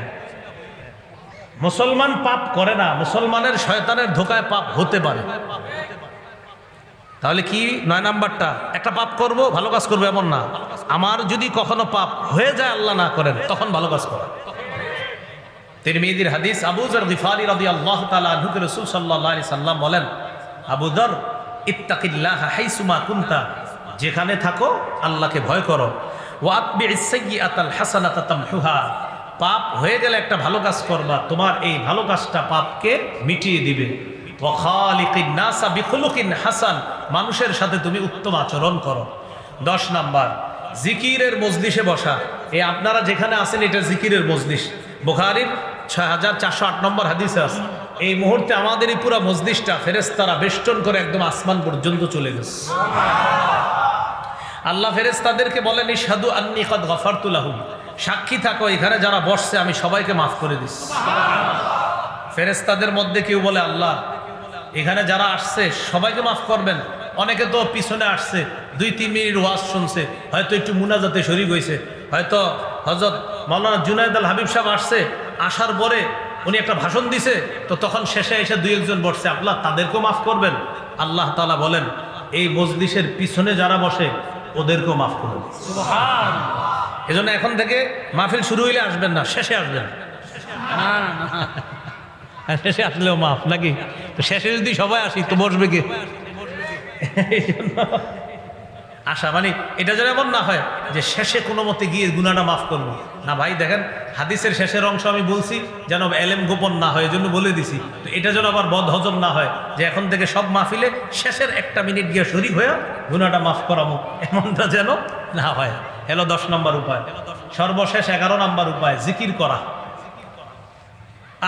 A: মুসলমান পাপ করে না, মুসলমানের শয়তানের ধোকায় পাপ হতে পারে। তাহলে কি 9 নাম্বারটা, একটা পাপ করব, ভালো কাজ করবো এমন না। আমার যদি কখনো পাপ হয়ে যায়, আল্লাহ না করেন, তখন ভালো কাজ করা। তিরমিজির হাদিস, আবু যর গিফারি রাদিয়াল্লাহু তাআলা আনহু কে রাসূল সাল্লাল্লাহু আলাইহি সাল্লাম বলেন, আবু যর ইত্তাকিল্লাহ হাইসুমা কুনতা, যেখানে থাকো আল্লাহকে ভয় করো। ওয়া আতবিইস সাইয়্যাতাল হাসানাতা তামহুহা, পাপ হয়ে গেলে একটা ভালো কাজ করবা, তোমার এই ভালো কাজটা পাপকে মিটিয়ে দিবে। ওয়া খালিকিন নাসা বিখুলুকিন হাসান, মানুষের সাথে তুমি উত্তম আচরণ করো। 10 নাম্বার জিকিরের মজলিসে বসা। এই আপনারা যেখানে আছেন এটা জিকিরের মজলিস। বুখারীর 6408 নম্বর হাদিসে আছে, এই মুহূর্তে আমাদের এই পুরো মজলিসটা ফেরেশতারা বেষ্টন করে একদম আসমান পর্যন্ত চলে গেছে। আল্লাহ ফেরেশতাদেরকে বলেন, ইশহাদু আন্নী কাদ গাফারতু লাহুম, সাক্ষী থাকো এখানে যারা বসছে আমি সবাইকে মাফ করে দিচ্ছি। ফেরেশতাদের মধ্যে কেউ বলে, আল্লাহ এখানে যারা আসছে সবাইকে মাফ করবেন। অনেকে তো পিছনে আসছে, 2-3 মিনিট ওয়াজ শুনছে, হয়তো একটু মুনাজাতে শরীক হয়েছে, হয়তো হযরত মাওলানা জুনায়েদ আল হাবিব সাহেব আসছে, আসার পরে উনি একটা ভাষণ দিছে, তো তখন শেষে এসে 2-1 জন বসছে, আল্লাহ তাদেরকেও মাফ করবেন। আল্লাহ তাআলা বলেন, এই মজলিসের পিছনে যারা বসে ওদেরকেও মাফ করবেন। সুবহানাল্লাহ। এজন্য এখন থেকে মাহফিল শুরু হইলে আসবেন না, শেষে আসবেন। শেষে আসলেও মাফ নাকি? তো শেষে যদি সবাই আসি তো বসবে কি? আশা মানে এটা যেন এমন না হয় যে শেষে কোনো মতে গিয়ে গুনাহটা মাফ করবো না। ভাই দেখেন, হাদিসের শেষের অংশ আমি বলছি যেন এলেম গোপন না হয়, এজন্য বলে দিছি। তো এটা যেন আবার বদ হজম না হয় যে এখন থেকে সব মাহফিলে শেষের 1 মিনিট গিয়ে শরীক হয়ে গুনাহটা মাফ করাবো, এমনটা যেন না হয়। হলো 10 নম্বর উপায়। সর্বশেষ 11 নম্বর উপায়, জিকির করা।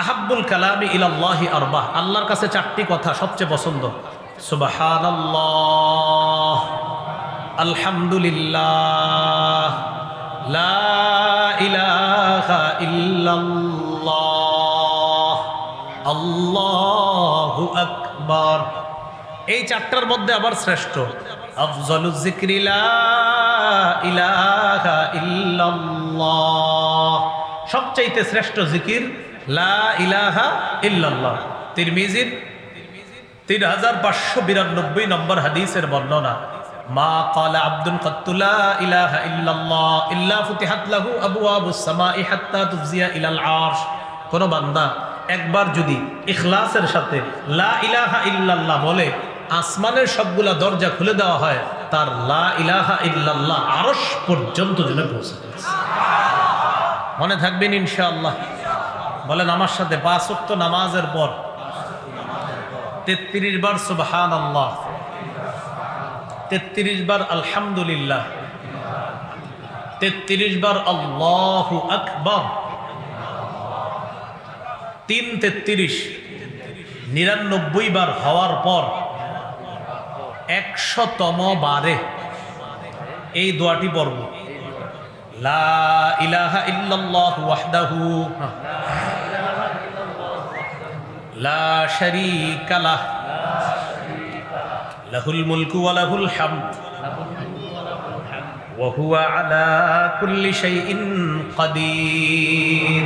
A: আহাব্বুল কালামি ইলাল্লাহি আরবাহ, আল্লাহর কাছে 4টি কথা সবচেয়ে পছন্দ। সুবহানাল্লাহ, আলহামদুলিল্লাহ, লা ইলাহা ইল্লাল্লাহ, আল্লাহু আকবার। এই চারটার মধ্যে আবার শ্রেষ্ঠ আফজালুজ যিকরি লা ইলাহা ইল্লাল্লাহ, সবচাইতে শ্রেষ্ঠ জিকির লা ইলাহা ইল্লাল্লাহ। তিরমিজির 3592 নম্বর হাদিসের বর্ণনা, মা ক্বালা আবদুন কাত্তু লা ইলাহা ইল্লাল্লাহ ইল্লা ফুতিহাত লাহু আবওয়াবুস সামাই হাত্তা তুফজিয়া ইলাল আরশ। কোন বান্দা একবার যদি ইখলাসের সাথে লা ইলাহা ইল্লাল্লাহ বলে, আসমানের সবগুলা দরজা খুলে দেওয়া হয়, তার লা ইলাহা ইল্লাল্লাহ আরশ পর্যন্ত যেন পৌঁছে যায়। মনে থাকবেন ইনশাআল্লাহ। বলেন আমার সাথে, 5 ওয়াক্ত নামাজের পর 33 বার সুবহানাল্লাহ, 33 বার আলহামদুলিল্লাহ, 33 বার আল্লাহু আকবার, 3 99 বার হওয়ার পর 100তম বারে এই দোয়াটি পড়ব, লা ইলাহা ইল্লাল্লাহু ওয়াহদাহু লা শারীকা লাহ লাহুল মুলকু ওয়া লাহুল হামদ ওয়া হুয়া আলা কুল্লি শাইইন কাদির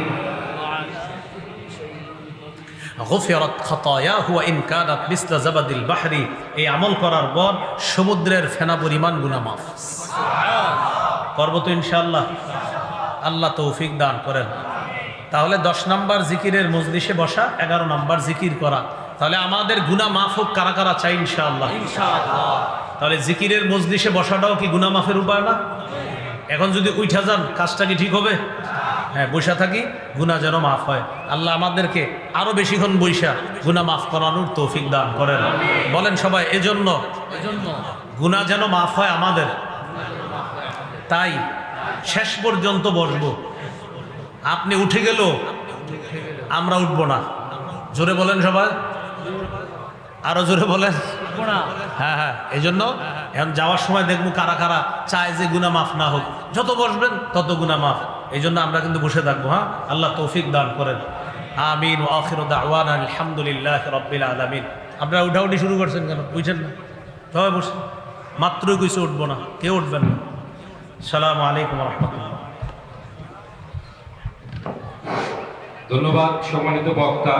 A: গুফিরাত খাতায়াহু ওয়া ইন কানাত মিসলা জাবাদিল বাহরি। এই আমল করার পর সমুদ্রের ফেনা পরিমাণ গুনাহ মাফ। করব তো ইনশাআল্লাহ। আল্লাহ তৌফিক দান করেন। তাহলে 10 নাম্বার জিকিরের মজলিসে বসা, 11 নাম্বার জিকির করা। তাহলে আমাদের গুনাহ মাফ হোক কারা কারা চাই ইনশাআল্লাহ? ইনশাআল্লাহ। তাহলে জিকিরের মজলিসে বসাটাও কি গুনাহ মাফের উপায় না? এখন যদি উঠা যান কাজটা কি ঠিক হবে? হ্যাঁ, বৈশা থাকি, গুনাহ যেন মাফ হয়। আল্লাহ আমাদেরকে আরো বেশিক্ষণ বৈশা গুনাহ মাফ করানোর তৌফিক দান করেন। বলেন সবাই, এজন্য গুনাহ যেন মাফ হয় আমাদের, তাই শেষ পর্যন্ত বসবো। আপনি উঠে গেল, আমরা উঠবো না। জোরে বলেন সবাই, আরো জোরে বলেন। হ্যাঁ হ্যাঁ, এই জন্য এখন যাওয়ার সময় দেখবো কারা কারা চায় যে গুনাহ মাফ না হোক। যত বসবেন তত গুনাহ মাফ। এই জন্য আমরা কিন্তু বসে থাকবো। হ্যাঁ, আল্লাহ তৌফিক দান করেন। আমিন। ওয়া আখিরু দাওয়ানা আলহামদুলিল্লাহি রাব্বিল আলামিন। আপনারা উঠাউঠি শুরু করছেন কেন? বুঝছেন না? সবাই বসে, মাত্রই কইছে উঠবো না, কেউ উঠবেন না। আসসালামু আলাইকুম ওয়া রাহমাতুল্লাহ।
C: ধন্যবাদ সম্মানিত বক্তা।